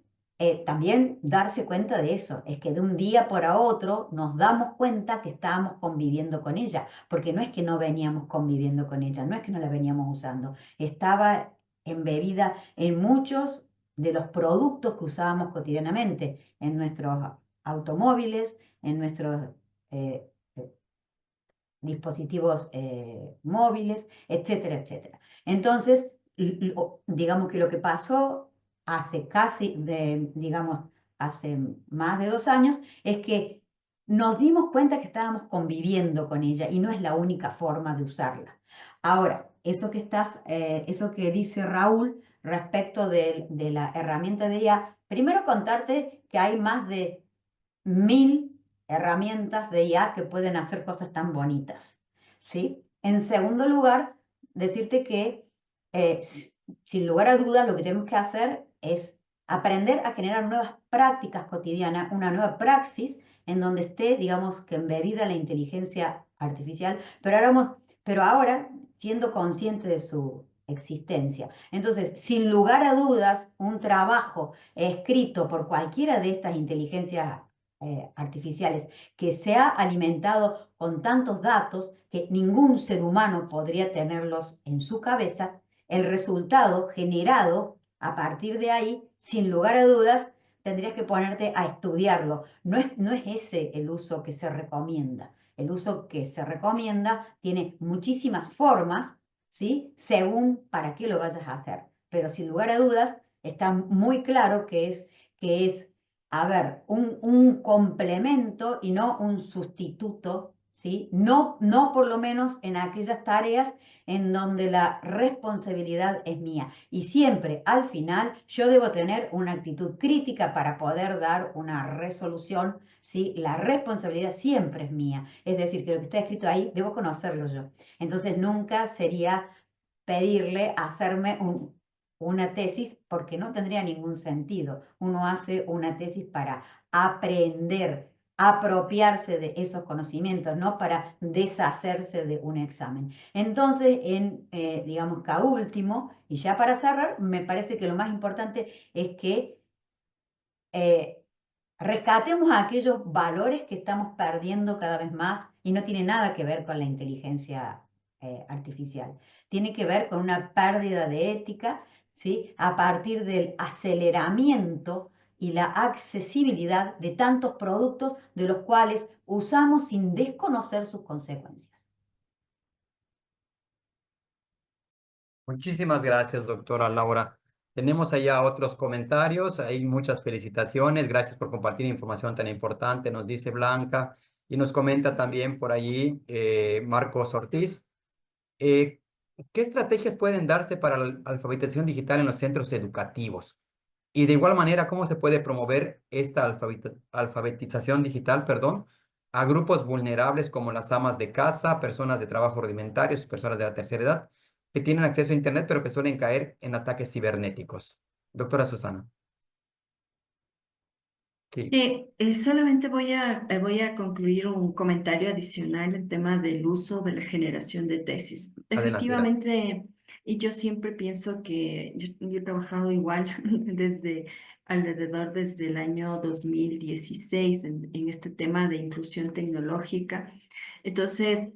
también darse cuenta de eso, es que de un día para otro nos damos cuenta que estábamos conviviendo con ella, porque no es que no veníamos conviviendo con ella, no es que no la veníamos usando, estaba embebida en muchos de los productos que usamos cotidianamente, en nuestros automóviles, en nuestros dispositivos móviles, etcétera, etcétera. Entonces, digamos que lo que pasó hace digamos, hace más de 2 años, es que nos dimos cuenta que estábamos conviviendo con ella y no es la única forma de usarla. Ahora, eso que dice Raúl respecto de la herramienta de IA, primero contarte que hay más de 1000 herramientas de IA que pueden hacer cosas tan bonitas, ¿sí? En segundo lugar, decirte que sin lugar a dudas lo que tenemos que hacer es aprender a generar nuevas prácticas cotidianas, una nueva praxis en donde esté, digamos, que embebida la inteligencia artificial, pero ahora siendo consciente de su existencia. Entonces, sin lugar a dudas, un trabajo escrito por cualquiera de estas inteligencias artificiales que se ha alimentado con tantos datos que ningún ser humano podría tenerlos en su cabeza, el resultado generado a partir de ahí, sin lugar a dudas, tendrías que ponerte a estudiarlo. No es ese el uso que se recomienda. El uso que se recomienda tiene muchísimas formas, ¿sí? Según para qué lo vayas a hacer. Pero sin lugar a dudas, está muy claro que es a ver, un complemento y no un sustituto, ¿sí? No por lo menos en aquellas tareas en donde la responsabilidad es mía. Y siempre, al final, yo debo tener una actitud crítica para poder dar una resolución, ¿sí? La responsabilidad siempre es mía. Es decir, que lo que está escrito ahí, debo conocerlo yo. Entonces, nunca sería pedirle hacerme una tesis porque no tendría ningún sentido. Uno hace una tesis para aprender, apropiarse de esos conocimientos, no para deshacerse de un examen. Entonces, digamos que a último, y ya para cerrar, me parece que lo más importante es que eh, rescatemos aquellos valores que estamos perdiendo cada vez más y no tiene nada que ver con la inteligencia artificial. Tiene que ver con una pérdida de ética, ¿sí? A partir del aceleramiento y la accesibilidad de tantos productos de los cuales usamos sin desconocer sus consecuencias. Muchísimas gracias, doctora Laura. Tenemos allá otros comentarios, hay muchas felicitaciones, gracias por compartir información tan importante, nos dice Blanca, y nos comenta también por allí Marcos Ortiz. Eh, ¿Qué estrategias pueden darse para la alfabetización digital en los centros educativos? Y de igual manera, ¿cómo se puede promover esta alfabetización digital, perdón, a grupos vulnerables como las amas de casa, personas de trabajo rudimentarios, personas de la tercera edad, que tienen acceso a Internet, pero que suelen caer en ataques cibernéticos? Doctora Susana. Sí, Solamente voy a concluir un comentario adicional en tema del uso de la generación de tesis. adelante, gracias. Efectivamente, y yo siempre pienso que yo he trabajado igual desde el año 2016 en este tema de inclusión tecnológica. Entonces,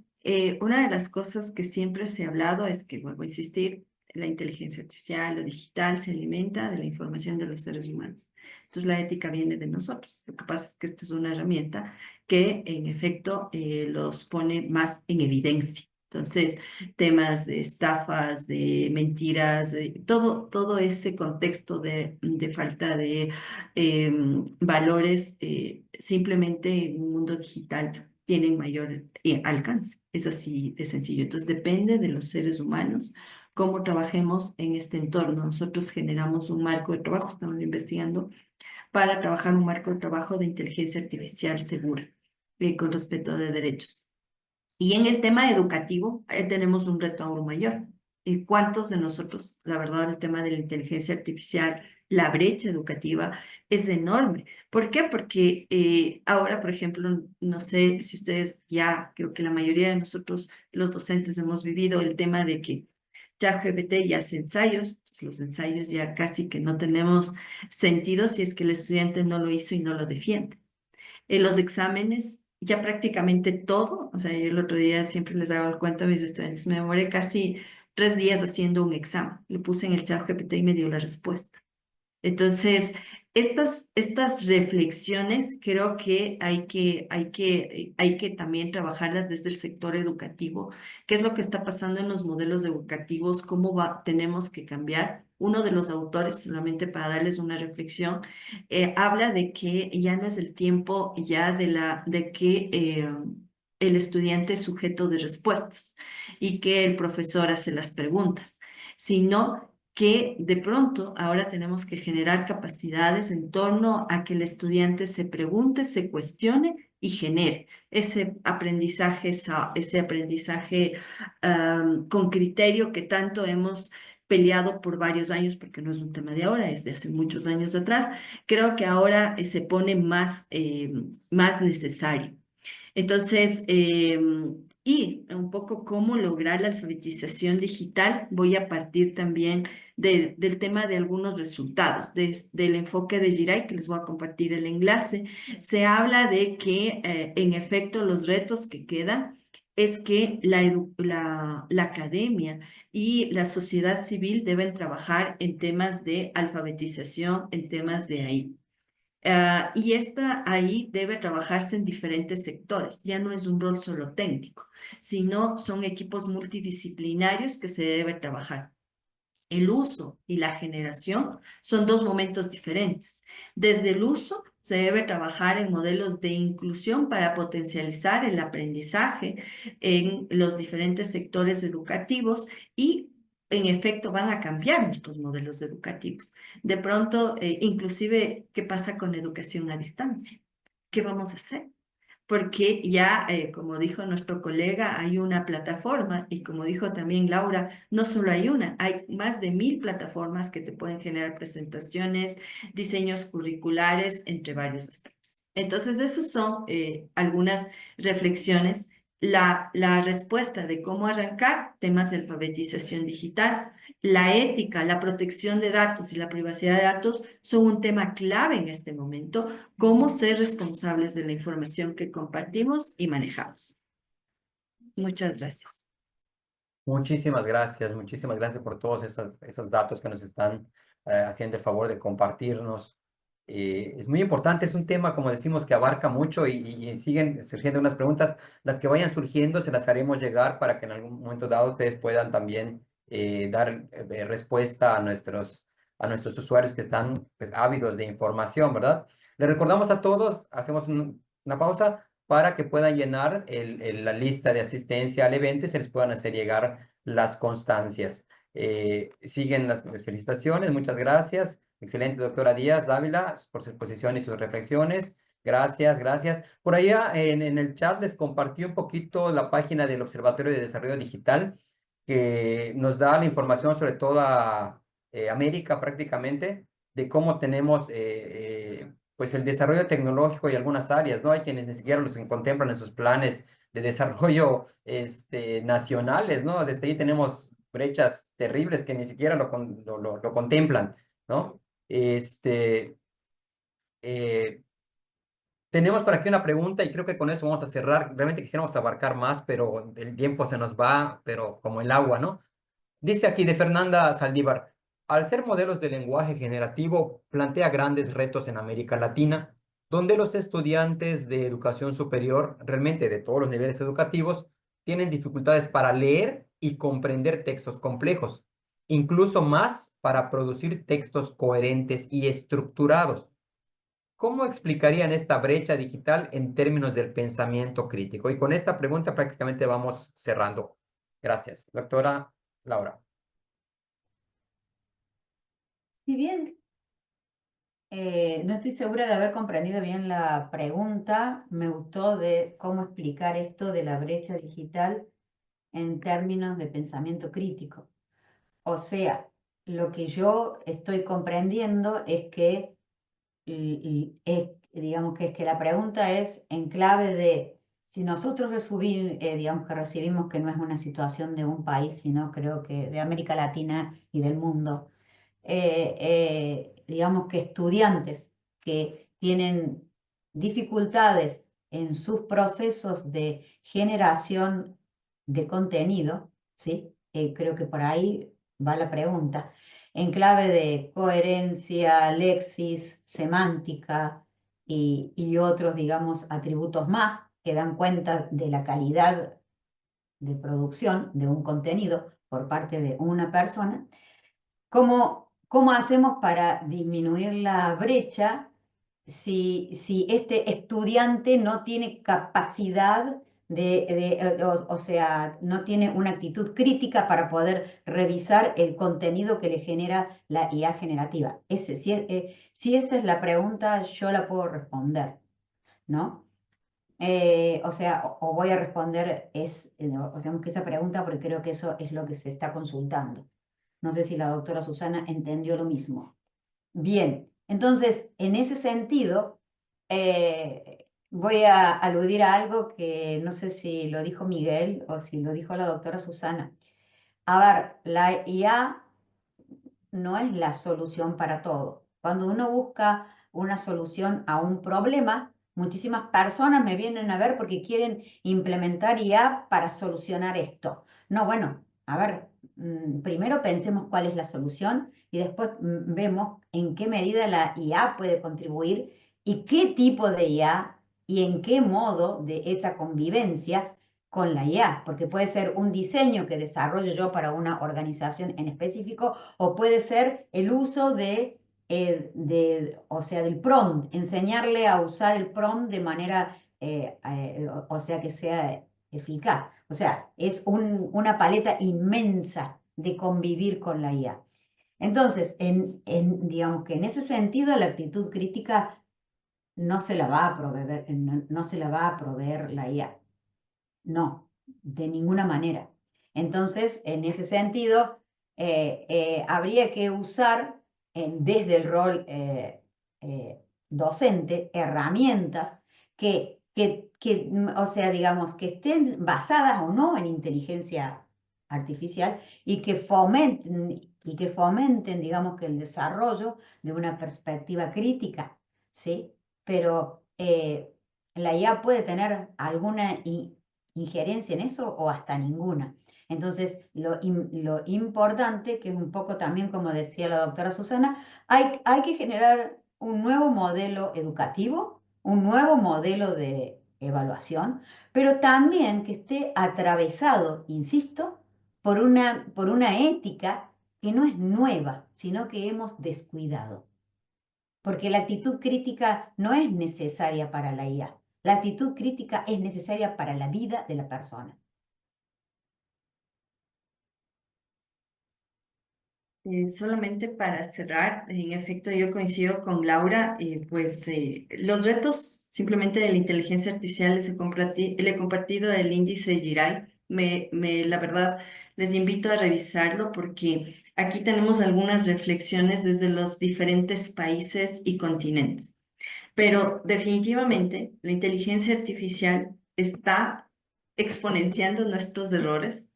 una de las cosas que siempre se ha hablado es que, vuelvo a insistir, la inteligencia artificial, lo digital, se alimenta de la información de los seres humanos. Entonces la ética viene de nosotros. Lo que pasa es que esta es una herramienta que en efecto los pone más en evidencia. Entonces, temas de estafas, de mentiras, todo ese contexto de falta de valores, simplemente en un mundo digital tienen mayor alcance. Es así de sencillo. Entonces, depende de los seres humanos cómo trabajemos en este entorno. Nosotros generamos un marco de trabajo, estamos investigando para trabajar un marco de trabajo de inteligencia artificial segura, con respeto de derechos. Y en el tema educativo, tenemos un reto aún mayor. ¿Cuántos de nosotros, la verdad, el tema de la inteligencia artificial, la brecha educativa es enorme? ¿Por qué? Porque ahora, por ejemplo, no sé si ustedes ya, creo que la mayoría de nosotros, los docentes, hemos vivido el tema de que ChatGPT ya hace ensayos, los ensayos ya casi que no tenemos sentido si es que el estudiante no lo hizo y no lo defiende. En los exámenes, ya prácticamente todo, o sea, yo el otro día siempre les hago el cuento a mis estudiantes, me demoré casi 3 días haciendo un examen. Le puse en el chat GPT y me dio la respuesta. Entonces, estas reflexiones creo que hay que también trabajarlas desde el sector educativo. ¿Qué es lo que está pasando en los modelos educativos? ¿Cómo tenemos que cambiar? Uno de los autores, solamente para darles una reflexión, habla de que ya no es el tiempo ya de que el estudiante es sujeto de respuestas y que el profesor hace las preguntas, sino que de pronto ahora tenemos que generar capacidades en torno a que el estudiante se pregunte, se cuestione y genere ese aprendizaje, con criterio que tanto hemos peleado por varios años, porque no es un tema de ahora, es de hace muchos años atrás. Creo que ahora se pone más necesario. Entonces, y un poco cómo lograr la alfabetización digital, voy a partir también del tema de algunos resultados, del enfoque de Giray, que les voy a compartir el enlace. Se habla de que, en efecto, los retos que quedan es que la academia y la sociedad civil deben trabajar en temas de alfabetización, en temas de AI. Y esta ahí debe trabajarse en diferentes sectores. Ya no es un rol solo técnico, sino son equipos multidisciplinarios que se debe trabajar. El uso y la generación son dos momentos diferentes. Desde el uso se debe trabajar en modelos de inclusión para potencializar el aprendizaje en los diferentes sectores educativos y en efecto van a cambiar nuestros modelos educativos. De pronto, inclusive, ¿qué pasa con la educación a distancia? ¿Qué vamos a hacer? Porque ya, como dijo nuestro colega, hay una plataforma y como dijo también Laura, no solo hay una, hay más de 1000 plataformas que te pueden generar presentaciones, diseños curriculares, entre varios aspectos. Entonces, esos son algunas reflexiones. La respuesta de cómo arrancar temas de alfabetización digital, la ética, la protección de datos y la privacidad de datos son un tema clave en este momento, cómo ser responsables de la información que compartimos y manejamos. Muchas gracias. Muchísimas gracias por todos esos datos que nos están haciendo el favor de compartirnos. Es muy importante, es un tema, como decimos, que abarca mucho y siguen surgiendo unas preguntas. Las que vayan surgiendo se las haremos llegar para que en algún momento dado ustedes puedan también dar respuesta a nuestros usuarios que están pues, ávidos de información, ¿verdad? Les recordamos a todos, hacemos una pausa para que puedan llenar la lista de asistencia al evento y se les puedan hacer llegar las constancias. Siguen las felicitaciones, muchas gracias. Excelente, doctora Díaz Dávila, por su exposición y sus reflexiones. Gracias, gracias. Por allá en el chat les compartí un poquito la página del Observatorio de Desarrollo Digital, que nos da la información sobre toda América prácticamente, de cómo tenemos pues el desarrollo tecnológico y algunas áreas, ¿no? Hay quienes ni siquiera los contemplan en sus planes de desarrollo nacionales, ¿no? Desde ahí tenemos brechas terribles que ni siquiera lo contemplan, ¿no? Eh, Tenemos por aquí una pregunta y creo que con eso vamos a cerrar. Realmente quisiéramos abarcar más, pero el tiempo se nos va, pero como el agua, ¿no? Dice aquí de Fernanda Saldívar, al ser modelos de lenguaje generativo, plantea grandes retos en América Latina, donde los estudiantes de educación superior, realmente de todos los niveles educativos, tienen dificultades para leer y comprender textos complejos, incluso más para producir textos coherentes y estructurados. ¿Cómo explicarían esta brecha digital en términos del pensamiento crítico? Y con esta pregunta prácticamente vamos cerrando. Gracias. Doctora Laura. Si bien no estoy segura de haber comprendido bien la pregunta, me gustó de cómo explicar esto de la brecha digital en términos de pensamiento crítico. O sea, lo que yo estoy comprendiendo es que, digamos que es que la pregunta es en clave de si nosotros digamos que recibimos que no es una situación de un país, sino creo que de América Latina y del mundo, digamos que estudiantes que tienen dificultades en sus procesos de generación de contenido, ¿sí? creo que por ahí va la pregunta, en clave de coherencia, lexis, semántica y otros, digamos, atributos más que dan cuenta de la calidad de producción de un contenido por parte de una persona. ¿Cómo hacemos para disminuir la brecha si este estudiante no tiene capacidad o sea, no tiene una actitud crítica para poder revisar el contenido que le genera la IA generativa? Si esa es la pregunta, yo la puedo responder, ¿no? O sea, o voy a responder, o sea, que esa pregunta, porque creo que eso es lo que se está consultando. No sé si la doctora Susana entendió lo mismo. Bien, entonces, en ese sentido, voy a aludir a algo que no sé si lo dijo Miguel o si lo dijo la doctora Susana. A ver, la IA no es la solución para todo. Cuando uno busca una solución a un problema, muchísimas personas me vienen a ver porque quieren implementar IA para solucionar esto. No, bueno, a ver, primero pensemos cuál es la solución y después vemos en qué medida la IA puede contribuir y qué tipo de IA y en qué modo de esa convivencia con la IA, porque puede ser un diseño que desarrollo yo para una organización en específico o puede ser el uso o sea, del prompt, enseñarle a usar el prompt de manera, o sea, que sea eficaz. O sea, es una paleta inmensa de convivir con la IA. Entonces, digamos que en ese sentido, la actitud crítica no se la va a proveer, no se la va a proveer la IA. No, de ninguna manera. Entonces, en ese sentido, habría que usar desde el rol docente herramientas o sea, digamos, que estén basadas o no en inteligencia artificial y que fomenten, digamos, que el desarrollo de una perspectiva crítica, ¿sí? Pero la IA puede tener alguna injerencia en eso o hasta ninguna. Entonces, lo importante, que es un poco también como decía la doctora Susana, hay que generar un nuevo modelo educativo, un nuevo modelo de evaluación, pero también que esté atravesado, insisto, por una ética que no es nueva, sino que hemos descuidado. Porque la actitud crítica no es necesaria para la IA. La actitud crítica es necesaria para la vida de la persona. Solamente para cerrar, en efecto, yo coincido con Laura, los retos simplemente de la inteligencia artificial le he compartido el índice GIRAI. La verdad, les invito a revisarlo porque aquí tenemos algunas reflexiones desde los diferentes países y continentes. Pero definitivamente la inteligencia artificial está exponenciando nuestros errores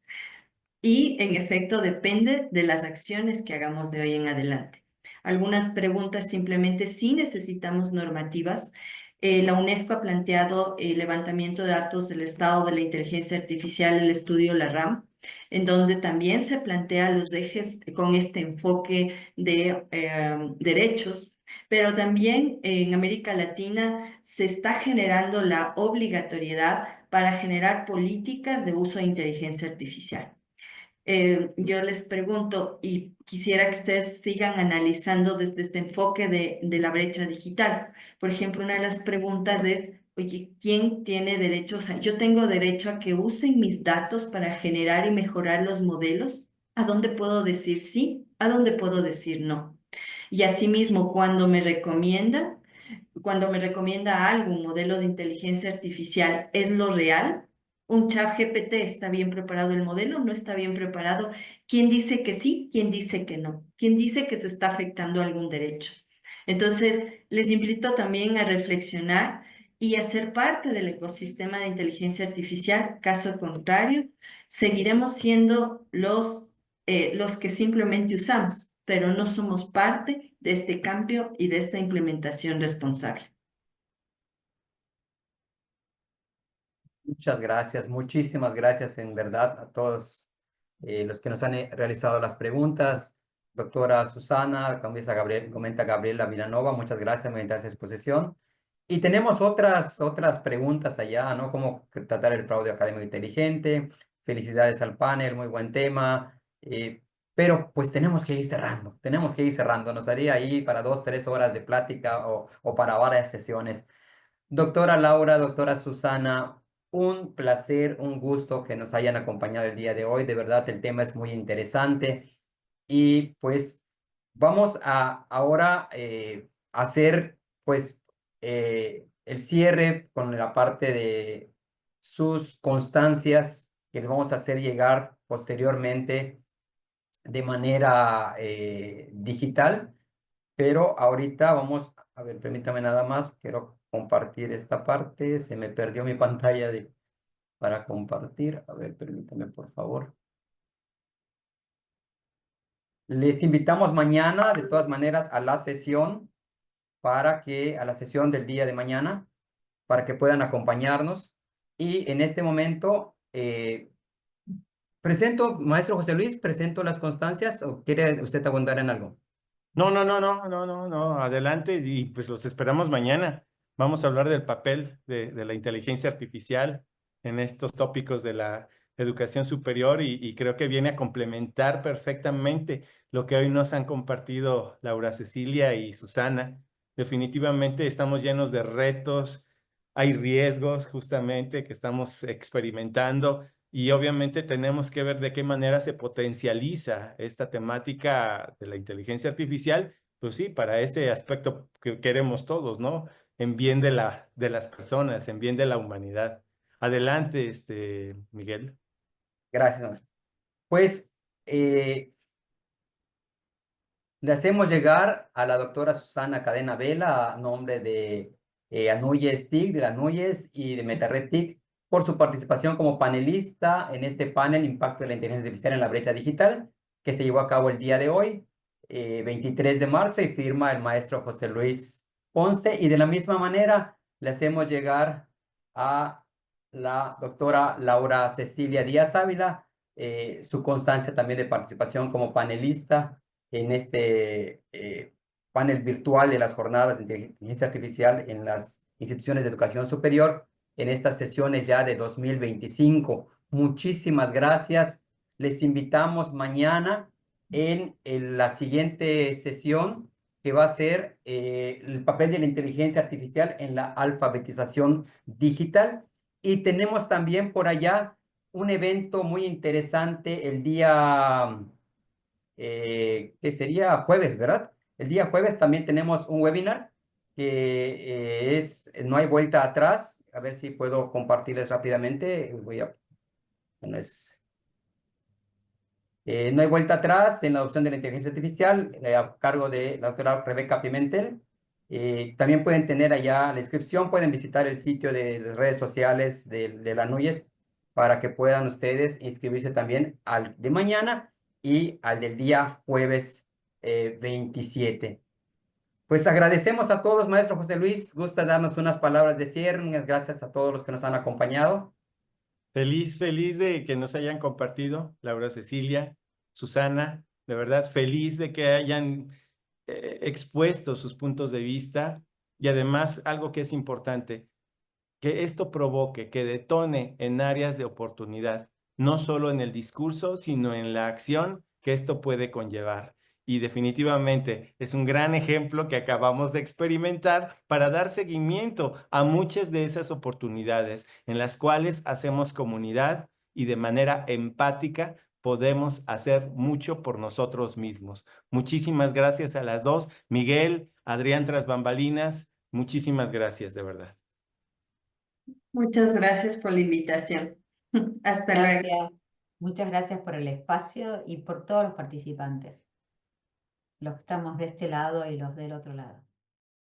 y en efecto depende de las acciones que hagamos de hoy en adelante. Algunas preguntas simplemente sí necesitamos normativas. La UNESCO ha planteado el levantamiento de datos del estado de la inteligencia artificial, el estudio La RAM, en donde también se plantea los ejes con este enfoque de derechos, pero también en América Latina se está generando la obligatoriedad para generar políticas de uso de inteligencia artificial. Yo les pregunto y quisiera que ustedes sigan analizando desde este enfoque de la brecha digital. Por ejemplo, una de las preguntas es, oye, ¿quién tiene derecho? O sea, ¿yo tengo derecho a que usen mis datos para generar y mejorar los modelos? ¿A dónde puedo decir sí? ¿A dónde puedo decir no? Y asimismo, cuando me recomienda algo, un modelo de inteligencia artificial, ¿es lo real? ¿Un chat GPT está bien preparado el modelo? ¿No está bien preparado? ¿Quién dice que sí? ¿Quién dice que no? ¿Quién dice que se está afectando algún derecho? Entonces, les invito también a reflexionar y a ser parte del ecosistema de inteligencia artificial. Caso contrario, seguiremos siendo los que simplemente usamos, pero no somos parte de este cambio y de esta implementación responsable. Muchas gracias, muchísimas gracias en verdad a todos los que nos han realizado las preguntas. Doctora Susana, comenta Gabriela Vilanova, muchas gracias por invitarse a exposición. Y tenemos otras preguntas allá, ¿no? Cómo tratar el fraude académico inteligente. Felicidades al panel, muy buen tema. Pero pues tenemos que ir cerrando. Nos daría ahí para 2, 3 horas de plática o para varias sesiones. Doctora Laura, doctora Susana, un placer, un gusto que nos hayan acompañado el día de hoy. De verdad, el tema es muy interesante. Y pues vamos a ahora hacer pues el cierre con la parte de sus constancias que les vamos a hacer llegar posteriormente de manera digital. Pero ahorita vamos, a ver, permítame nada más, quiero compartir esta parte, se me perdió mi pantalla para compartir, a ver, permítame por favor. Les invitamos mañana, de todas maneras, a la sesión, a la sesión del día de mañana, para que puedan acompañarnos. Y en este momento, maestro José Luis, presento las constancias, ¿o quiere usted abundar en algo? No, adelante y pues los esperamos mañana. Vamos a hablar del papel de la inteligencia artificial en estos tópicos de la educación superior y creo que viene a complementar perfectamente lo que hoy nos han compartido Laura Cecilia y Susana. Definitivamente estamos llenos de retos, hay riesgos justamente que estamos experimentando. Y obviamente tenemos que ver de qué manera se potencializa esta temática de la inteligencia artificial, pues sí, para ese aspecto que queremos todos, ¿no? En bien de las personas, en bien de la humanidad. Adelante, Miguel. Gracias, maestro. Pues le hacemos llegar a la doctora Susana Cadena Vela a nombre de Anuyes TIC, de la Anuyes y de MetaRed TIC por su participación como panelista en este panel Impacto de la Inteligencia Artificial en la Brecha Digital, que se llevó a cabo el día de hoy, 23 de marzo, y firma el maestro José Luis Ponce. Y de la misma manera le hacemos llegar a la doctora Laura Cecilia Díaz Ávila su constancia también de participación como panelista en este panel virtual de las jornadas de inteligencia artificial en las instituciones de educación superior en estas sesiones ya de 2025. Muchísimas gracias. Les invitamos mañana en la siguiente sesión que va a ser el papel de la inteligencia artificial en la alfabetización digital. Y tenemos también por allá un evento muy interesante el día que sería jueves, ¿verdad? El día jueves también tenemos un webinar que es No hay vuelta atrás. A ver si puedo compartirles rápidamente. Bueno, No hay vuelta atrás en la adopción de la inteligencia artificial a cargo de la doctora Rebeca Pimentel. También pueden tener allá la inscripción, pueden visitar el sitio de las redes sociales de la NUYES para que puedan ustedes inscribirse también al de mañana y al del día jueves 27. Pues agradecemos a todos, maestro José Luis. Gusta darnos unas palabras de cierre. Gracias a todos los que nos han acompañado. Feliz de que nos hayan compartido, Laura Cecilia, Susana, de verdad, feliz de que hayan expuesto sus puntos de vista y además algo que es importante, que esto provoque, que detone en áreas de oportunidad, no solo en el discurso, sino en la acción que esto puede conllevar. Y definitivamente es un gran ejemplo que acabamos de experimentar para dar seguimiento a muchas de esas oportunidades en las cuales hacemos comunidad y de manera empática podemos hacer mucho por nosotros mismos. Muchísimas gracias a las dos. Miguel, Adrián tras bambalinas, muchísimas gracias de verdad. Muchas gracias por la invitación. Hasta luego. Gracias. Muchas gracias por el espacio y por todos los participantes, los que estamos de este lado y los del otro lado.